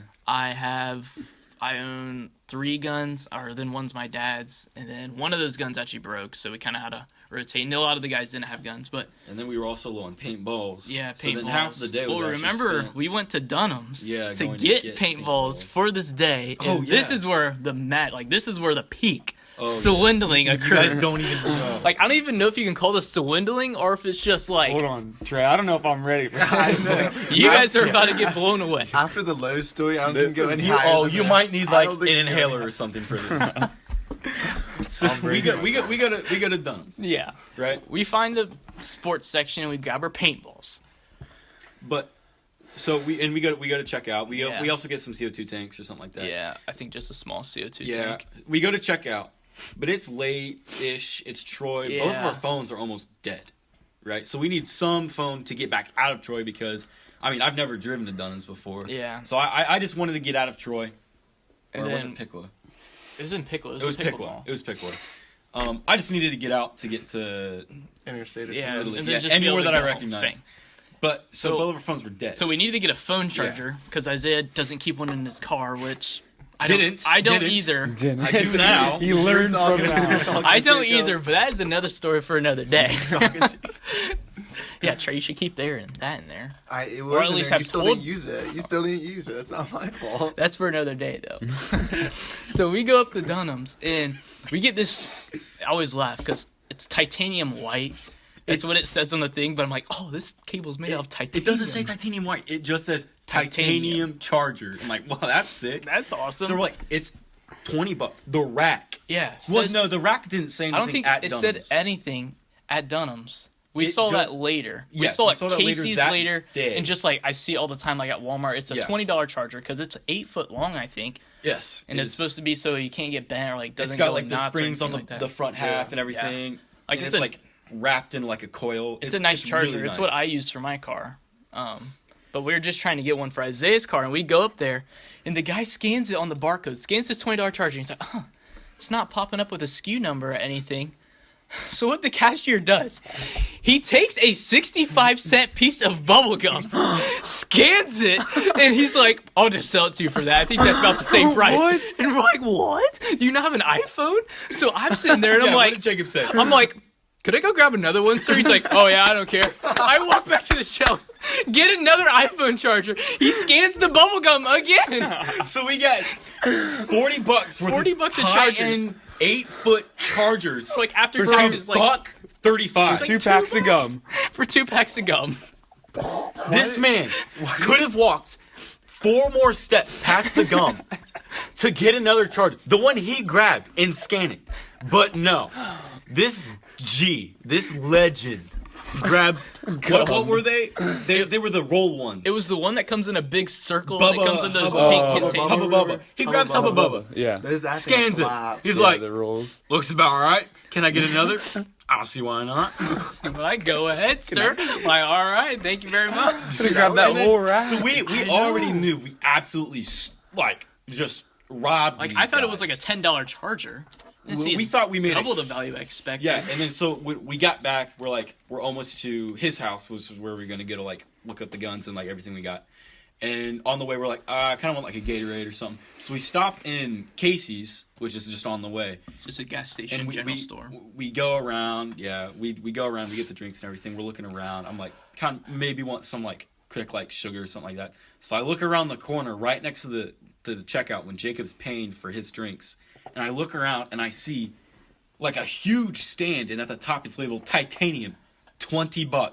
I own 3 guns, or then one's my dad's, and then one of those guns actually broke, so we kind of had to rotate. And a lot of the guys didn't have guns, but... And then we were also low on paintballs. Yeah, paintballs. So then half the day was remember, spent. we went to Dunham's to get paintballs paintballs for this day. And this is where this is where the peak swindling occurred. You guys don't even know. Like, I don't even know if you can call this swindling or if it's just like... Hold on, Trey. I don't know if I'm ready for this. You guys are about to get blown away. After the low story, I don't think go any higher than you this. might need like an inhaler or something for this. So we go to Dunham's. Yeah. Right? We find the sports section and we grab our paintballs. But so we go to check out. We also get some CO2 tanks or something like that. Yeah, I think just a small CO2 tank. We go to check out. But it's late-ish. It's Troy. Yeah. Both of our phones are almost dead, right? So we need some phone to get back out of Troy because, I mean, I've never driven to Dunham's before. Yeah. So I just wanted to get out of Troy. And or then, was it Pickwa? It was in Pickwa. It was Pickwa. It was Pickwa. I just needed to get out to get to interstate or yeah, something. and then just anywhere that I home. recognize. Bang. But so both of our phones were dead. So we needed to get a phone charger because Isaiah doesn't keep one in his car, which I don't either. I do now. He learned from now. I don't either, but that is another story for another day. Yeah, Trey, you should keep that in there. It or at least there. have You still didn't use it. You still didn't use it. That's not my fault. That's for another day, though. So we go up to Dunham's, and we get this... I always laugh, because it's titanium white. That's what it says on the thing, but I'm like, oh, this cable's made out of titanium. It doesn't say titanium white. It just says titanium charger. I'm like, wow, that's sick. That's awesome. So we're like, it's $20. The rack. Yeah. Well, no, the rack didn't say anything I don't think at it Dunham's. said anything at Dunham's. We saw that later. We saw it Casey's later. And just like I see all the time, like at Walmart, it's a $20 charger because it's 8 foot long, I think. Yes. And it's supposed to be so you can't get bent or like doesn't it's got go like the knots springs on the front half and everything. Yeah. Like and it's like wrapped in like a coil. It's a nice charger. Really nice. It's what I use for my car. But we were just trying to get one for Isaiah's car, and we go up there, and the guy scans it on the barcode, scans this $20 charger, and he's like, it's not popping up with a SKU number or anything. So what the cashier does, he takes a 65-cent piece of bubble gum, scans it, and he's like, I'll just sell it to you for that. I think that's about the same price. What? And we're like, what? You not have an iPhone? So I'm sitting there, and I'm like, what did Jacob say? I'm like, could I go grab another one, sir? He's like, oh, yeah, I don't care. I walk back to the shelf, get another iPhone charger. He scans the bubble gum again. So we got $40 worth $40 of chargers. 8-foot chargers. Like after taxes, like $1.35. like 2 packs of gum. For 2 packs of gum. This man could have walked 4 more steps past the gum to get another charger. The one he grabbed and scan it. But no. This legend grabs what were they? They were the roll ones. It was the one that comes in a big circle and it comes in those pink containers. Hubba Bubba. He grabs Hubba Bubba. Yeah. Scans it. He's like, the rolls. looks about alright. Can I get another? I don't see why not. Like, go ahead, sir. Like, all right, thank you very much. Grab that whole rack. So we already knew we absolutely just robbed. Like, these I thought it guys. was like a $10 charger. We thought we made double the value I expected. Yeah, and then so we got back. We're almost to his house, which was where we were gonna go to like look up the guns and like everything we got. And on the way, we're like, I kind of want like a Gatorade or something. So we stopped in Casey's, which is just on the way. It's just a gas station, general store. We go around, we go around. We get the drinks and everything. We're looking around. I'm like, maybe want some like quick like sugar or something like that. So I look around the corner right next to the to the checkout when Jacob's paying for his drinks, and I look around and I see like a huge stand, and at the top it's labeled titanium, $20.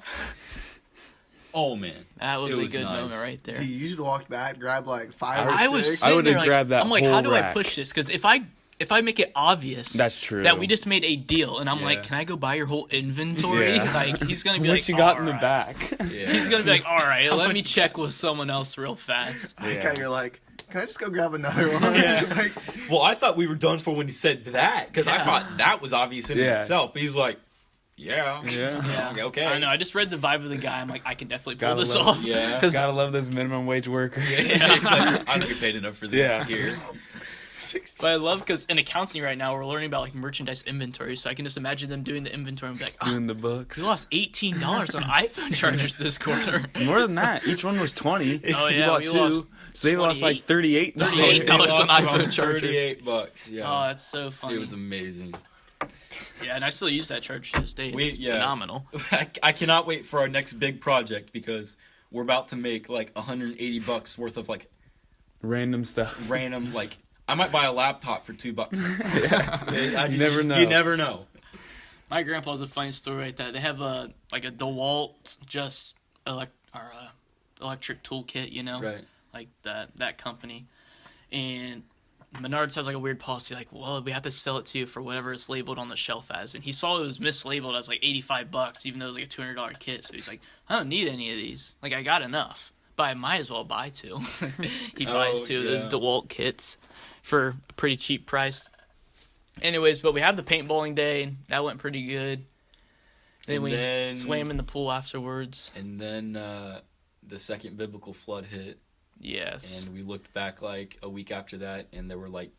Oh man, That was it a was good nice. moment right there. Dude, you should walk back, grab like 5 or 6. I was I sitting would've there like, grabbed that I'm like, whole how do I rack. push this? Because if I make it obvious That's true. that we just made a deal, and I'm Yeah. like, can I go buy your whole inventory? Yeah. Like, he's gonna be What like, you got "All in the right." back? Yeah. He's gonna be like, all right, let much me you check with someone else real fast. I Yeah. kind of like, can I just go grab another one? Yeah. Like, Well, I thought we were done for when he said that, because I Yeah. thought that was obvious in Yeah. itself. But he's like, yeah. Yeah. Yeah. Okay. I know. I just read the vibe of the guy. I'm like, I can definitely pull Gotta this love- off. Yeah. 'Cause Gotta love those minimum wage workers. Yeah. I don't get paid enough for this Yeah. here. But I love because in accounting right now we're learning about like merchandise inventory, so I can just imagine them doing the inventory and be like, oh, Doing the books. we lost $18 on iPhone chargers this quarter. More than that. Each one was 20. Oh, You yeah, bought we two. lost So they lost like $38. $38 They on lost iPhone about chargers. $38. Yeah. Oh, that's so funny. It was amazing. Yeah, and I still use that charger to this day. It's Yeah. phenomenal. I cannot wait for our next big project because we're about to make like $180 worth of like Random stuff. random like. I might buy a laptop for $2. You never know. You never know. My grandpa has a funny story like that. They have a DeWalt electric toolkit, you know, Right. like that company, and Menards has like a weird policy, like, well, we have to sell it to you for whatever it's labeled on the shelf as, and he saw it was mislabeled as like $85, even though it was like a $200 kit. So he's like, I don't need any of these. Like, I got enough, but I might as well buy two. He buys two of those yeah. DeWalt kits for a pretty cheap price. Anyways, but we have the paintballing day. That went pretty good. Then we swam in the pool afterwards. And then the second biblical flood hit, Yes. and we looked back like a week after that, and there were like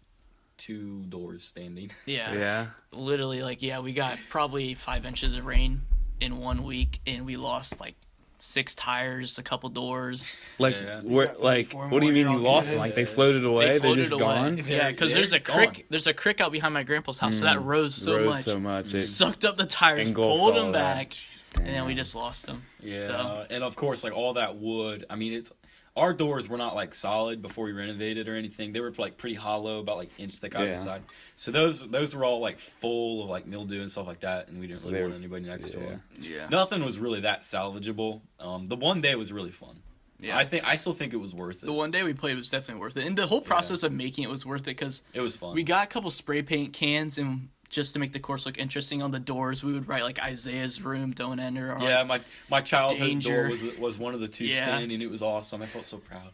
2 doors standing. Yeah. Yeah. Literally, like, yeah, we got probably 5 inches of rain in 1 week, and we lost like 6 tires, a couple doors. Like, Yeah. where, like, what do you mean you lost them? Like, they floated away? They They're floated just away. gone? Yeah, because They're there's a gone. creek. There's a creek out behind my grandpa's house, so that rose so Rose much. so much. It Sucked up the tires, engulfed pulled all them that. back, and then we just lost them. Yeah, So, and of course, like all that wood. I mean, it's our doors were not like solid before we renovated or anything. They were like pretty hollow, about like inch thick out Yeah. the side. So those were all like full of like mildew and stuff like that, and we didn't So really they want were- anybody next yeah. door. yeah. Nothing was really that salvageable. The one day was really fun. Yeah. I still think it was worth it. The one day we played was definitely worth it. And the whole process of making it was worth it because It was fun. we got a couple spray paint cans, and just to make the course look interesting on the doors, we would write like Isaiah's room, don't enter. Or yeah, like, my childhood Danger. door was one of the 2 Yeah. standing. It was awesome. I felt so proud.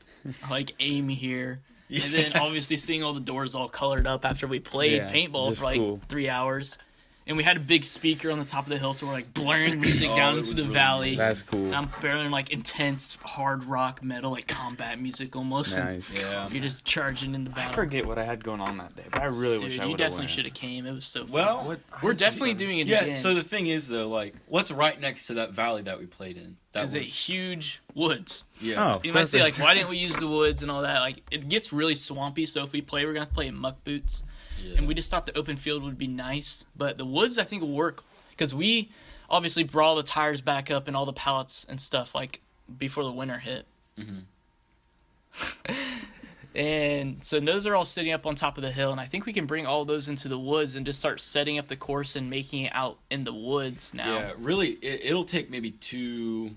like aim here. Yeah. And then obviously seeing all the doors all colored up after we played Yeah, paintball just for like cool. 3 hours. And we had a big speaker on the top of the hill, so we're like blaring music Oh, down it into was the really valley. nice. That's cool. And I'm barreling like intense hard rock metal, like combat music almost. and Nice. Yeah. You're just charging in the I battle. forget what I had going on that day, but I really Dude, wish I you would have definitely went. should have came. It was so fun. Well, We're definitely doing it yeah. again. So the thing is, though, like, what's right next to that valley that we played in? That is a huge woods. Yeah. Oh, You might say like, perfect. why didn't we use the woods and all that? Like, it gets really swampy. So if we play, we're gonna have to play in muck boots. Yeah. And we just thought the open field would be nice, but the woods I think will work because we obviously brought all the tires back up and all the pallets and stuff like before the winter hit. Mhm. And so those are all sitting up on top of the hill, and I think we can bring all those into the woods and just start setting up the course and making it out in the woods now. Yeah, really, it'll take maybe two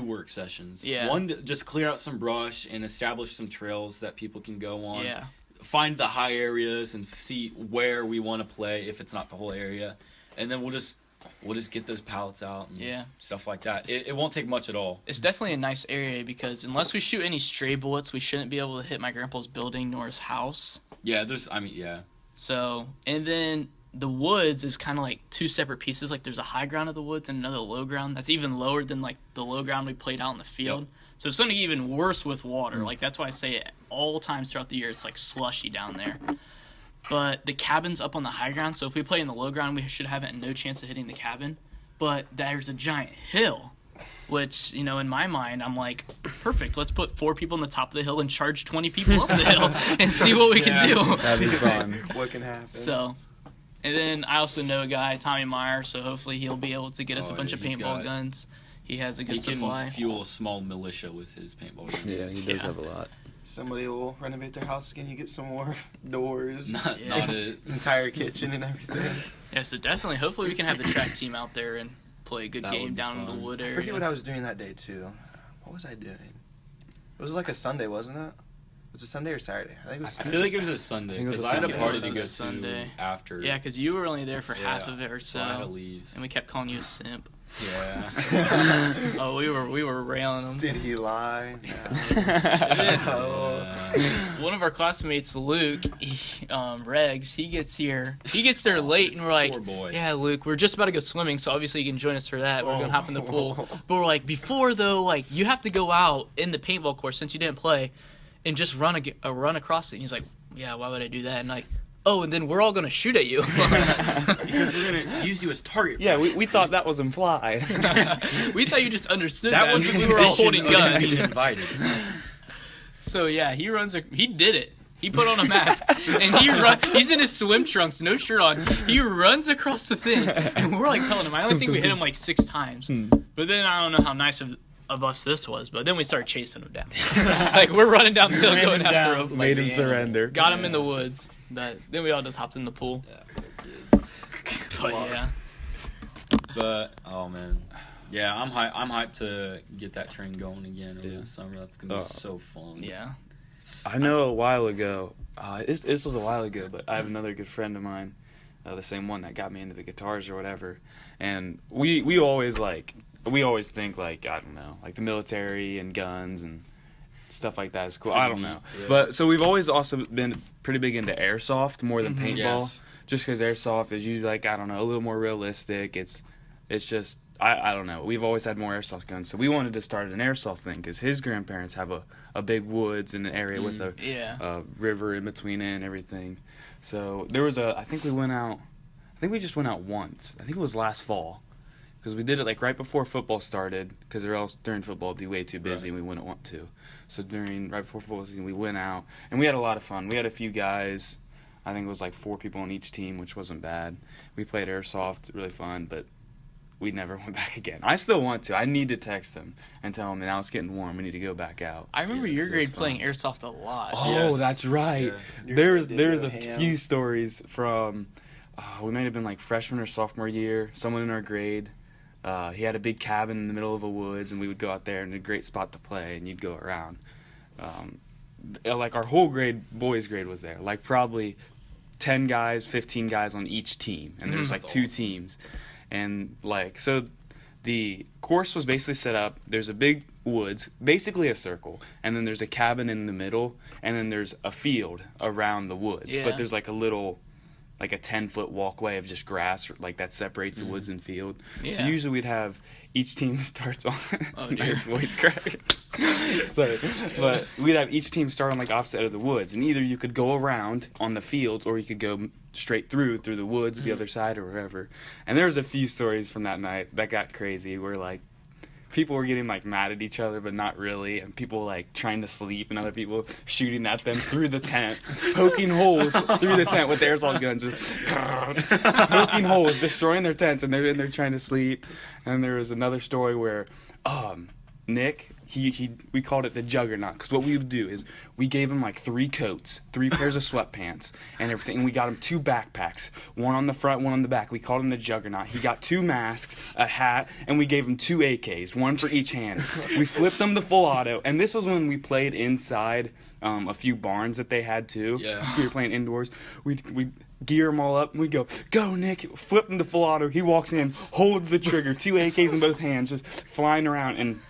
work sessions. Yeah. One to just clear out some brush and establish some trails that people can go on. Yeah. Find the high areas and see where we want to play if it's not the whole area, and then we'll just get those pallets out and Yeah. stuff like that. It won't take much at all. It's definitely a nice area because unless we shoot any stray bullets, we shouldn't be able to hit my grandpa's building nor his house. Yeah, yeah. So, and then the woods is kind of like 2 separate pieces. Like there's a high ground of the woods and another low ground that's even lower than like the low ground we played out in the field. Yep. So it's going to get even worse with water. Like that's why I say it all times throughout the year. It's like slushy down there. But the cabin's up on the high ground. So if we play in the low ground, we should have no chance of hitting the cabin. But there's a giant hill, which, you know, in my mind, I'm like, perfect. Let's put 4 people on the top of the hill and charge 20 people up the hill and see what we can do. That'd be fun. What can happen? So, and then I also know a guy, Tommy Meyer, so hopefully he'll be able to get us a Oh, bunch of he's paintball got- guns. He has a good He supply. can fuel a small militia with his paintball guns. Yeah, he does Yeah. have a lot. Somebody will renovate their house. Can you get some more doors? Not it. Entire kitchen and everything. Yeah, so definitely, hopefully we can have the track team out there and play a good That game would be down in fun. the wood I area. forget what I was doing that day, too. What was I doing? It was like a Sunday, wasn't it? Was it Sunday or Saturday? I think it was I Sunday. feel like it was a Sunday I think it was because a I had a Sunday. party It to was go a Sunday. to after. Yeah, because you were only there for Yeah, half of it or so, I had to leave. and we kept calling you a simp. Yeah. Oh, we were railing him. Did he lie? Yeah. One of our classmates, Luke, Regs, he gets there late, and we're like, Poor boy. yeah, Luke, we're just about to go swimming, so obviously you can join us for that. We're gonna hop in the pool, but we're like, before though, like you have to go out in the paintball course since you didn't play, and just run across it. And he's like, yeah, why would I do that? And like, oh, and then we're all gonna shoot at you. Because we're gonna use you as target. Yeah, we thought that was implied. We thought you just understood That that. was the We were all holding condition of guns. being invited. So yeah, he did it. He put on a mask and he's in his swim trunks, no shirt on. He runs across the thing, and we're like telling him. I only think we hit him like 6 times, but then I don't know how nice of us this was. But then we started chasing him down. Like we're running down the hill going after him. Made him surrender. Got him in the woods. But then we all just hopped in the pool. But yeah, But oh man, yeah, I'm hyped to get that train going again over the summer. That's gonna be so fun. yeah. I know a while ago, this was a while ago, but I have another good friend of mine, the same one that got me into the guitars or whatever, and we always think like, I don't know, like the military and guns and stuff like that is cool. I don't know. Yeah. But so we've always also been pretty big into airsoft more than Mhm. paintball, Yes. just because airsoft is usually like, I don't know, a little more realistic. It's just, I don't know. We've always had more airsoft guns, so we wanted to start an airsoft thing because his grandparents have a big woods in an area with a Yeah. river in between it and everything. So there was I think we just went out once. I think it was last fall. Because we did it like right before football started, because or else during football it'd be way too busy and we wouldn't want to. So right before football season, we went out and we had a lot of fun. We had a few guys. I think it was like 4 people on each team, which wasn't bad. We played airsoft, really fun, but we never went back again. I still want to. I need to text him and tell him now it's getting warm. We need to go back out. I remember your Yes, grade that's playing fun. airsoft a lot. Oh, Yes. that's right. Yeah. There's Did there's go a ham. few stories from we might have been like freshman or sophomore year. Someone in our grade, he had a big cabin in the middle of the woods, and we would go out there, and a great spot to play, and you'd go around. Like our whole grade, boys' grade was there. Like probably 10 guys, 15 guys on each team, and there's like That's 2 awesome. teams, and like so. The course was basically set up. There's a big woods, basically a circle, and then there's a cabin in the middle, and then there's a field around the woods. Yeah. But there's like a little, like a 10-foot walkway of just grass, like that separates the woods and field. So Yeah. usually we'd have each team starts on. Oh, my dear. voice crack. Sorry, but we'd have each team start on like opposite end of the woods, and either you could go around on the fields, or you could go straight through the woods, the other side, or wherever. And there was a few stories from that night that got crazy, where like people were getting like mad at each other, but not really, and people like trying to sleep, and other people shooting at them through the tent, poking holes through the tent with airsoft guns, just poking holes, destroying their tents, and they're in there trying to sleep. And there was another story where Nick, we called it the Juggernaut, because what we would do is we gave him like 3 coats, 3 pairs of sweatpants, and everything. And we got him 2 backpacks, one on the front, one on the back. We called him the Juggernaut. He got 2 masks, a hat, and we gave him 2 AKs, one for each hand. We flipped them to full auto, and this was when we played inside a few barns that they had too. Yeah. We were playing indoors. We gear them all up, and we go Nick, flip him to full auto. He walks in, holds the trigger, 2 AKs in both hands, just flying around, and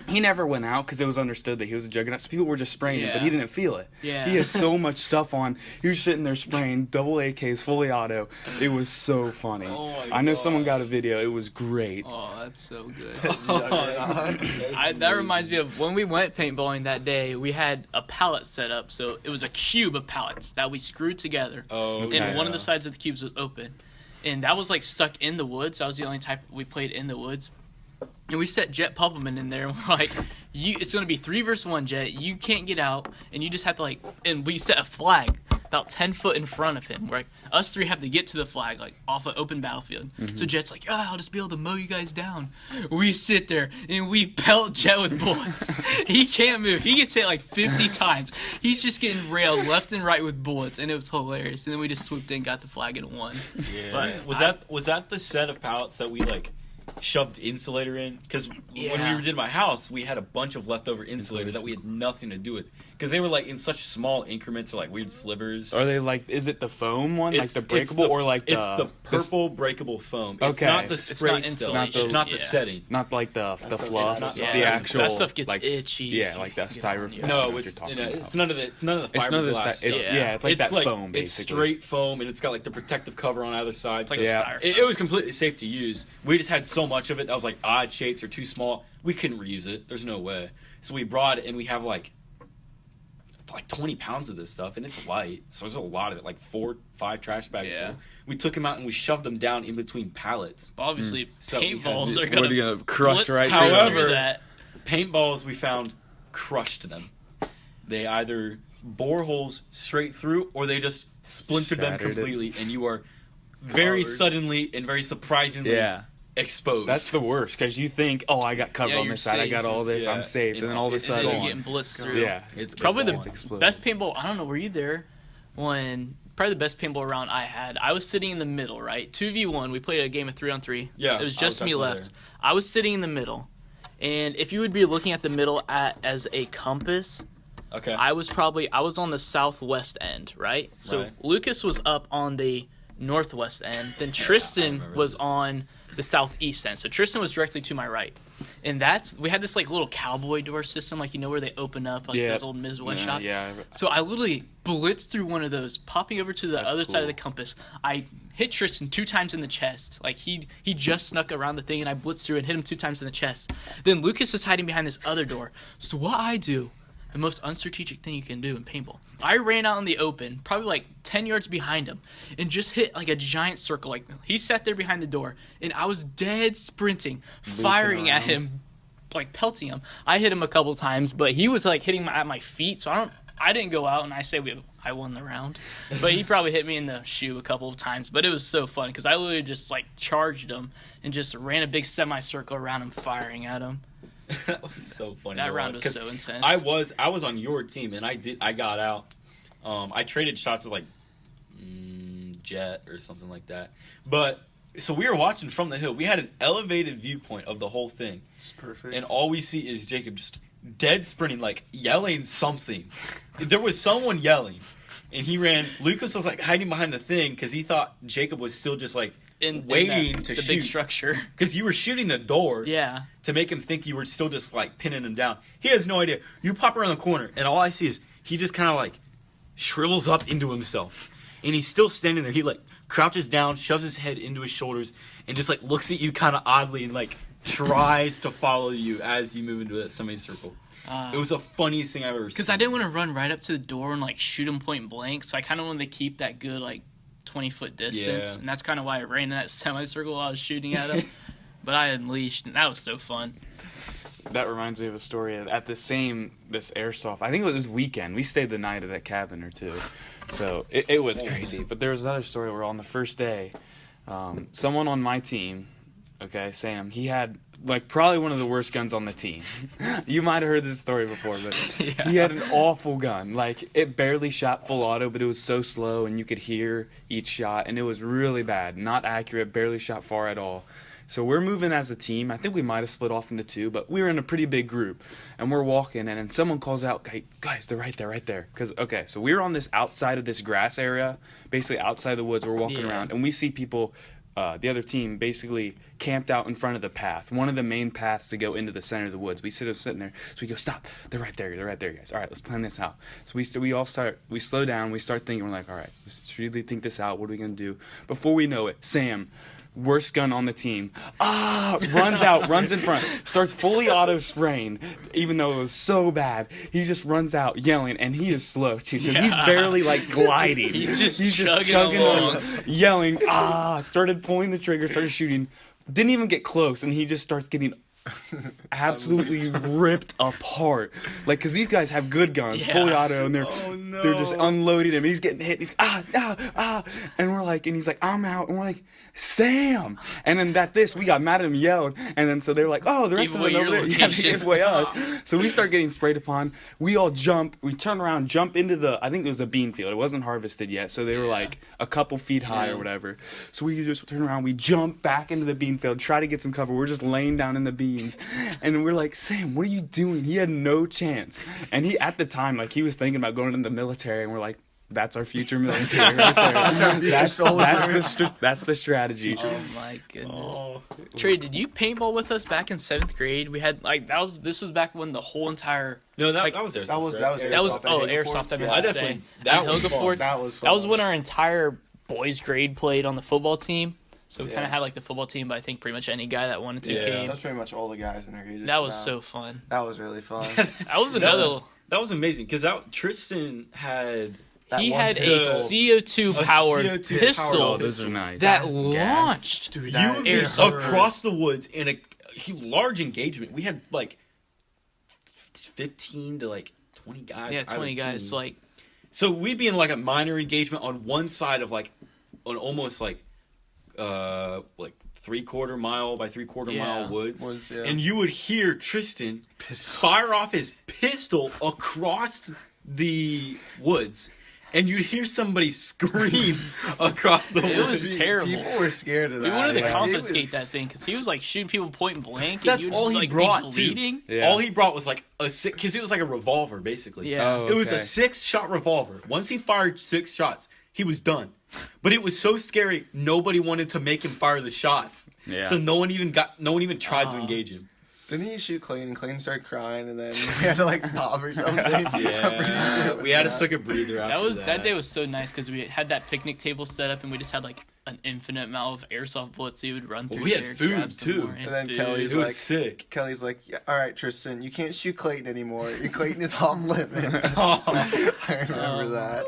he never went out because it was understood that he was a Juggernaut, so people were just spraying him, but he didn't feel it. Yeah. He had so much stuff on. He was sitting there spraying double AKs, fully auto. It was so funny. Oh my I know someone got a gosh. video. It was great. Oh, that's so good. Juggernaut. That reminds me of when we went paintballing that day. We had a pallet set up, so it was a cube of pallets that we screwed together, Oh, and okay. one of the sides of the cubes was open, and that was like stuck in the woods. That was the only type we played in the woods. And we set Jet Puppelman in there, and we're like, it's going to be 3 versus 1, Jet. You can't get out, and you just have to, like, and we set a flag about 10 foot in front of him. We're like, us 3 have to get to the flag, like, off an open battlefield. Mm-hmm. So Jet's like, I'll just be able to mow you guys down. We sit there, and we pelt Jet with bullets. He can't move. He gets hit, like, 50 times. He's just getting railed left and right with bullets, and it was hilarious. And then we just swooped in, got the flag, and won. Yeah. But was that the set of pallets that we, like, shoved insulator in? Because when we did my house, we had a bunch of leftover insulator that we had nothing to do with, because they were like in such small increments or like weird slivers. Are they like, is it the foam one, like the breakable, or like it's the purple breakable foam? It's not the spray stuff. It's not the setting. Not like the fluff. The actual that stuff gets like, itchy. Yeah, like that styrofoam. No, it's none of the fiberglass. It's like that foam basically. It's straight foam, and it's got like the protective cover on either side. It's like styrofoam. It was completely safe to use. We just had so much of it that was like odd shapes or too small. We couldn't reuse it. There's no way. So we brought it, and we have like 20 pounds of this stuff, and it's light, so there's a lot of it, like 4-5 trash bags. Yeah. So we took them out and we shoved them down in between pallets. But obviously, paintballs are going to crush right through. However, that. Paintballs we found crushed them. They either bore holes straight through, or they just splintered them completely, and you are very suddenly and very surprisingly exposed. That's the worst, because you think, I got covered on this side, I got all this, I'm safe, and then all of a sudden you're getting blitzed through. Yeah, it's probably the best paintball. I don't know, were you there when? Probably the best paintball round I had. I was sitting in the middle, right? 2v1. We played a game of 3-on-3. Yeah, it was just me left. There. I was sitting in the middle, and if you would be looking at the middle as a compass, okay, I was on the southwest end, right? So Lucas was up on the northwest end. Then Tristan was on the southeast end. So Tristan was directly to my right. And we had this like little cowboy door system, like, where they open up, like those old Midwest shops. Yeah. So I literally blitzed through one of those, popping over to the other side of the compass. I hit Tristan 2 times in the chest. Like he just snuck around the thing, and I blitzed through and hit him 2 times in the chest. Then Lucas is hiding behind this other door. So what I do, the most unstrategic thing you can do in paintball, I ran out in the open, probably like 10 yards behind him, and just hit like a giant circle. Like, he sat there behind the door, and I was dead sprinting, firing at him, like pelting him. I hit him a couple times, but he was like hitting at my feet, so I didn't go out and I won the round. But he probably hit me in the shoe a couple of times. But it was so fun, because I literally just like charged him and just ran a big semicircle around him, firing at him. That was so funny. That round was so intense. I was on your team, and I got out. I traded shots with like Jet or something like that. But so we were watching from the hill. We had an elevated viewpoint of the whole thing. It's perfect. And all we see is Jacob just dead sprinting, like yelling something. There was someone yelling, and he ran. Lucas was like hiding behind the thing because he thought Jacob was still just like waiting to the shoot. Big structure. Because you were shooting the door. Yeah. To make him think you were still just like pinning him down. He has no idea. You pop around the corner, and all I see is he just kind of like shrivels up into himself, and he's still standing there. He like crouches down, shoves his head into his shoulders, and just like looks at you kind of oddly, and like tries to follow you as you move into that semicircle. It was the funniest thing I've ever seen. Because I didn't want to run right up to the door and like shoot him point blank, so I kind of wanted to keep that good like 20-foot distance, and that's kind of why I ran in that semicircle while I was shooting at him. But I unleashed, and that was so fun. That reminds me of a story at this airsoft. I think it was weekend. We stayed the night at that cabin or two, so it was crazy. But there was another story where on the first day, someone on my team, Sam, he had like probably one of the worst guns on the team. You might have heard this story before, but he had an awful gun. Like, it barely shot full auto, but it was so slow, and you could hear each shot, and it was really bad. Not accurate, barely shot far at all. So we're moving as a team. I think we might have split off into 2, but we were in a pretty big group. And we're walking, and then someone calls out, "Hey, guys, they're right there. Because, so we were on this outside of this grass area, basically outside the woods. We're walking around, and we see people, the other team, basically camped out in front of the path, one of the main paths to go into the center of the woods. We sitting there, so we go, "Stop, they're right there, guys. All right, let's plan this out." So we slow down, we start thinking, we're like, all right, let's really think this out. What are we going to do? Before we know it, Sam, worst gun on the team, runs out, runs in front, starts fully auto spraying, even though it was so bad. He just runs out yelling, and he is slow too, so he's barely like gliding. He's just chugging along. Yelling, started pulling the trigger, started shooting, didn't even get close, and he just starts getting absolutely ripped apart. Like, cause these guys have good guns, fully auto, and they're just unloading him. He's getting hit. He's and we're like, and he's like, I'm out, and we're like, Sam. And then we got mad at him, yelled, and then so they're like, oh, the rest of them over there, they give away us. So we start getting sprayed upon. We all jump. We turn around, jump into I think it was a bean field. It wasn't harvested yet, so they were like a couple feet high or whatever. So we just turn around. We jump back into the bean field, try to get some cover. We're just laying down in the beans, and we're like, Sam, what are you doing? He had no chance. And he, at the time, like, he was thinking about going into the military, and we're like, that's our future military right there. That's the strategy. Oh my goodness. Trey, did you paintball with us back in 7th grade? We had like this was back when the whole entire that was airsoft. That was airsoft. That was when our entire boys grade played on the football team. So we kind of had like the football team, but I think pretty much any guy that wanted to came. That's pretty much all the guys in our grade. That was so fun. That was really fun. That was another. That was amazing because Tristan had. He had a CO2 powered pistol. Oh, those are nice. That launched. Dude, You would be across the woods in a large engagement. We had like 15 to like 20 guys. Yeah, 20 guys. Like, so we'd be in like a minor engagement on one side of like an almost like 3/4 mile by 3/4 mile woods, and you would hear Tristan fire off his pistol across the woods. And you'd hear somebody scream across the woods. It was terrible. People were scared of that. We wanted to confiscate that thing because he was like shooting people point blank. That's and all he brought, bleeding. Yeah. All he brought was like because it was like a revolver, basically. Yeah. Oh, okay. It was a 6-shot revolver. Once he fired 6 shots, he was done. But it was so scary, nobody wanted to make him fire the shots. Yeah. So no one even tried to engage him. Didn't he shoot Clayton and Clayton started crying and then we had to like stop or something? Yeah, we had to take a breather after that day was so nice because we had that picnic table set up and we just had like an infinite amount of airsoft bullets. So you would run through. We had food too. And then Kelly's like, sick. Kelly's like, yeah, all right, Tristan, you can't shoot Clayton anymore. Clayton is off limits. I remember that.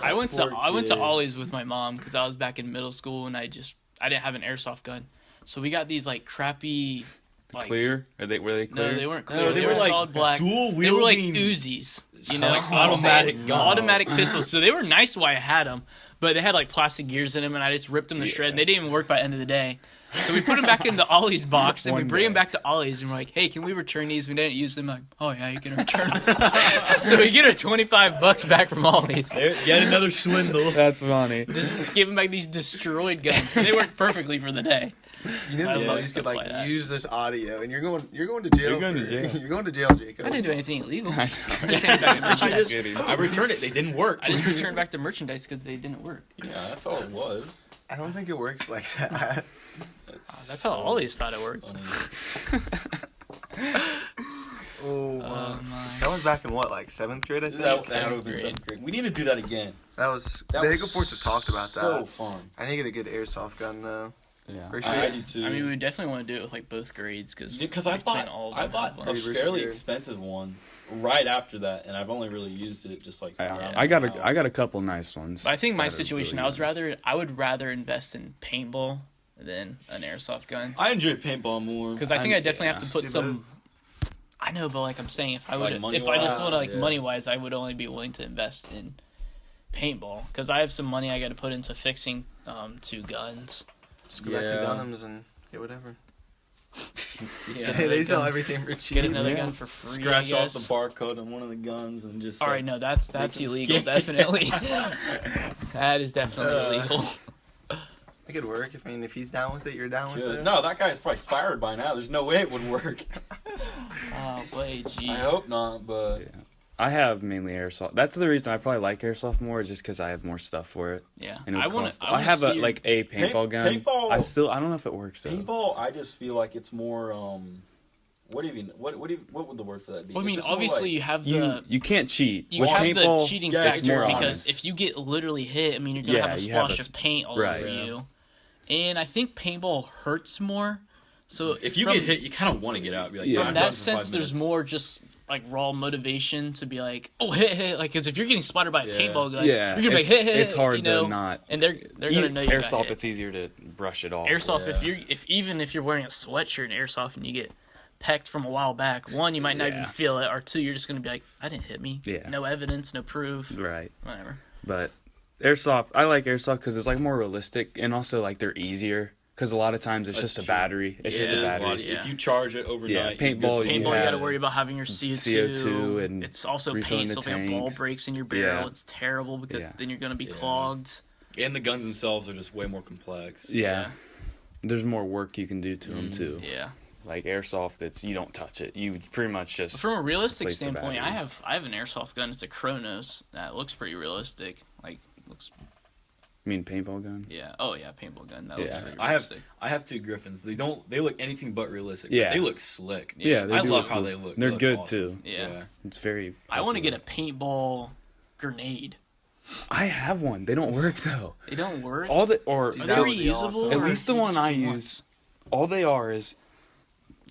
I went to Ollie's with my mom because I was back in middle school and I didn't have an airsoft gun, so we got these like crappy. Like, clear? Were they clear? No, they weren't clear. No, they were like solid black. Dual wielding. They were like Uzis, you know, like automatic pistols. So they were nice while I had them, but they had like plastic gears in them, and I just ripped them to shred. And they didn't even work by the end of the day. So we put them back in the Ollie's box, and we bring them back to Ollie's, and we're like, "Hey, can we return these? We didn't use them." Like, "Oh yeah, you can return them." So we get our $25 back from Ollie's. Yet another swindle. That's funny. Just give them back these destroyed guns. They worked perfectly for the day. You know, the police could like use this audio, and you're going to jail. You're going to jail, Jacob. I didn't do anything illegal. I returned it. They didn't work. I just returned back the merchandise because they didn't work. Yeah, that's all it was. I don't think it works like that. That's how Ollie's thought it worked. That was back in what, like 7th grade? I think that was 7th grade. We need to do that again. The Eagle Force have talked about that. So fun. I need to get a good airsoft gun though. Yeah, for sure. I do too. I mean, we definitely want to do it with like both grades because I bought a fairly expensive one right after that, and I've only really used it just like. I got a couple nice ones. But I think my situation, really I would rather invest in paintball than an airsoft gun. I enjoy paintball more because I think I definitely have to put some. I know, but like I'm saying, if I just want to money wise, I would only be willing to invest in paintball because I have some money I got to put into fixing 2 guns. Just go back to Gunnams and get whatever. They sell everything for cheap. Get another gun for free. Scratch off the barcode on one of the guns and just. All right, no, that's illegal. Definitely, that is definitely illegal. It could work. If he's down with it, you're down with it. No, that guy's probably fired by now. There's no way it would work. Oh, boy, gee. I hope not, but. Yeah. I have mainly airsoft. That's the reason I probably like airsoft more, just because I have more stuff for it. Yeah, and I have a paintball gun. Paintball. I don't know if it works though. Paintball, I just feel like it's more. What do you mean? What would the word for that be? Well, I mean, obviously you have the. You can't cheat. You have the cheating factor because honest. if you get literally hit, I mean, you're gonna have a splash of paint all over you. And I think paintball hurts more. So if you get hit, you kind of want to get out. Be like, from that sense, there's more just like raw motivation to be like, oh, hey, like, because if you're getting splattered by a paintball gun, Yeah, you're gonna be like, hey, it's hard you know, to not. and they're gonna know you got airsoft. hit. It's easier to brush it off. Airsoft, Yeah. if you're wearing a sweatshirt in airsoft and you get pecked from a while back, one, you might not even feel it, or two, you're just gonna be like, I didn't hit me. Yeah. No evidence, no proof. Right. Whatever. But airsoft, I like airsoft because it's like more realistic, and also like they're easier. Because a lot of times it's That's just a true. battery. It's just a battery. Yeah. If you charge it overnight, you're good paintball, for you Paintball, you have got to worry about having your CO2 and it's also refilling paint, the so if a ball tanks. breaks in your barrel, Yeah. it's terrible because Yeah. then you're gonna be Yeah. clogged. And the guns themselves are just way more complex. Yeah. There's more work you can do to them Mhm. too. Yeah. Like airsoft, it's you don't touch it. You pretty much just. But from a realistic replace the standpoint, I battery. have an airsoft gun. It's a Kronos that looks pretty realistic. Like looks. I mean, paintball gun. Yeah. Oh yeah, paintball gun. That looks Yeah. pretty I have realistic. I have two Griffins. They look anything but realistic. Yeah. But they look slick. Yeah, they I do love look how cool. they look. They're They look good awesome. too. Yeah. It's very. I want to get popular. a paintball grenade. I have one. They don't work though. They don't work. All the or Are Dude, they that would be reusable? awesome. At or least the you one just I use them use- once? all they are is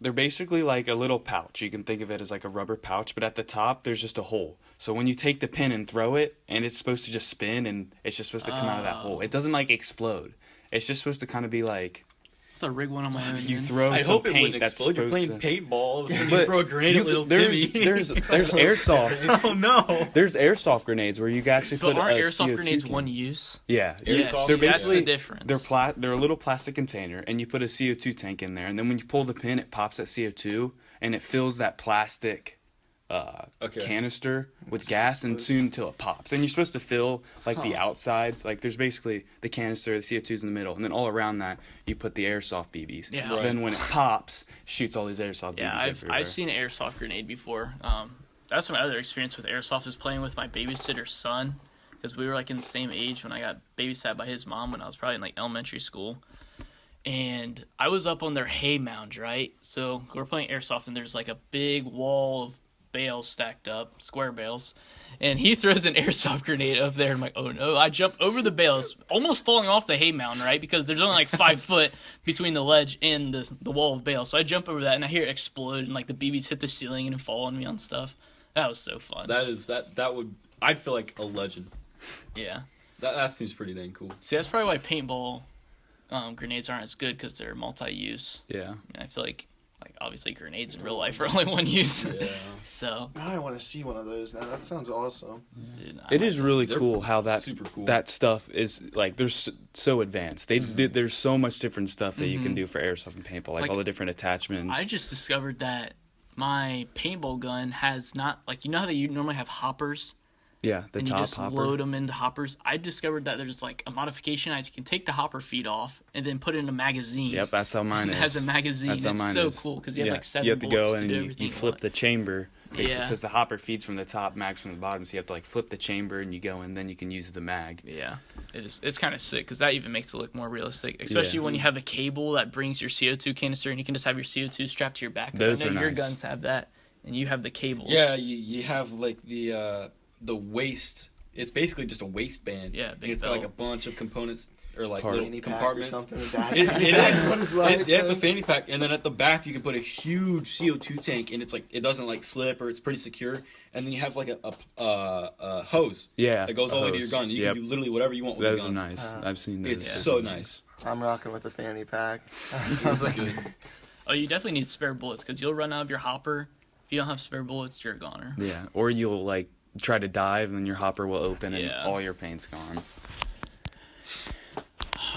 they're basically like a little pouch. You can think of it as like a rubber pouch, but at the top there's just a hole. So when you take the pin and throw it, and it's supposed to just spin, and it's just supposed to come out of that hole. It doesn't like explode. It's just supposed to kind of be like I'll rig one on my own. you then. throw I some hope it paint wouldn't that's explode. You're supposed playing to. paintball, so you But throw a grenade at little there's Timmy. there's airsoft. Oh no! There's airsoft grenades where you can actually But put aren't a airsoft CO2 grenades can. one use? Yeah, Airsoft, Yes, they're that's the basically difference. they're a little plastic container, and you put a CO2 tank in there, and then when you pull the pin, it pops that CO2, and it fills that plastic canister with gas, and soon until it pops. And you're supposed to fill like the outsides, like there's basically the canister, the CO2's in the middle, and then all around that you put the airsoft BBs. Yeah. So Right. then when it pops, shoots all these airsoft Yeah, BBs everywhere. I've seen an airsoft grenade before. That's my other experience with airsoft is playing with my babysitter's son, because we were like in the same age when I got babysat by his mom when I was probably in like elementary school. And I was up on their hay mound, right? So we're playing airsoft, and there's like a big wall of bales stacked up, square bales. And he throws an airsoft grenade up there. I'm like, oh no. I jump over the bales, almost falling off the hay mound, right? Because there's only like 5 foot between the ledge and the wall of bales. So I jump over that, and I hear it explode, and like the BBs hit the ceiling and fall on me on stuff. That was so fun. That would I'd feel like a legend. Yeah. That seems pretty dang cool. See, that's probably why paintball grenades aren't as good, because they're multi-use. Yeah. And I feel like obviously grenades in real life are only one use. Yeah. So Now I want to see one of those. Now that sounds awesome. dude, It is really They're cool how that super cool. that stuff is like they're so advanced. There's so much different stuff that you can do for airsoft and paintball, like all the different attachments. I just discovered that my paintball gun has not, like, you know how you normally have hoppers yeah, the and you top just hopper. load them into hoppers. I discovered that there's like a modification. I can take the hopper feet off and then put it in a magazine. Yep, that's how mine It is. has a magazine. That's how It's mine so is. cool because you have like 7 you have to bullets go to and do you everything flip want. the chamber. Yeah. Because the hopper feeds from the top, mag's from the bottom, so you have to like flip the chamber and you go and then you can use the mag. Yeah, it's kind of sick because that even makes it look more realistic, especially when you have a cable that brings your CO2 canister and you can just have your CO2 strapped to your back. 'Cause Those I know are your nice. guns have that, and you have the cables. Yeah, you have like the waist. It's basically just a waistband. Yeah, big it's got like a belt. bunch of components or like Part- little Fanny pack or compartments. something. It What it's like. is. Yeah, it's a fanny pack, and then at the back you can put a huge CO2 tank, and it's like it doesn't like slip or it's pretty secure. And then you have like a hose Yeah. that goes all the way to your hose. gun. You Yep. can do literally whatever you want with Those your are gun. nice. I've seen those. It's Yeah. so nice. I'm rocking with the fanny pack. Sounds like Oh, you definitely need spare bullets because you'll run out of your hopper. If you don't have spare bullets, you're a goner. Yeah, or you'll like try to dive and then your hopper will open and Yeah. all your paint's gone.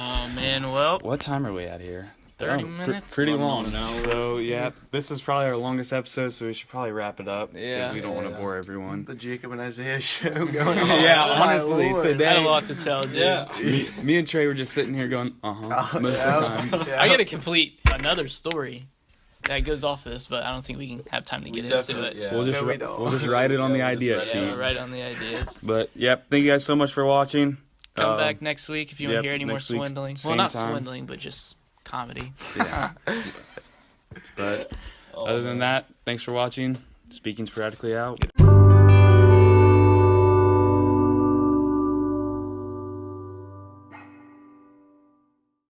Oh man, well, What time are we at here? 30 Oh, minutes. pretty Running long. on an hour. So yeah, this is probably our longest episode, so we should probably wrap it up. Yeah. Because we don't want to Yeah. bore everyone. the Jacob and Isaiah show going on. Yeah, My honestly, Lord. today- I had a lot to tell, dude. Yeah. Me and Trey were just sitting here going, most of the time. Yeah. I gotta complete another story that goes off this, but I don't think we can have time to get into it. Yeah. We'll just No, we don't. we'll just write it on the Yeah, we'll just idea write it sheet. Yeah, right on the ideas. But yep, thank you guys so much for watching. Come back next week if you want yep, to hear any more next week, swindling. same Well, not time. swindling, but just comedy. Yeah. But other than that, thanks for watching. Speaking Sporadically out.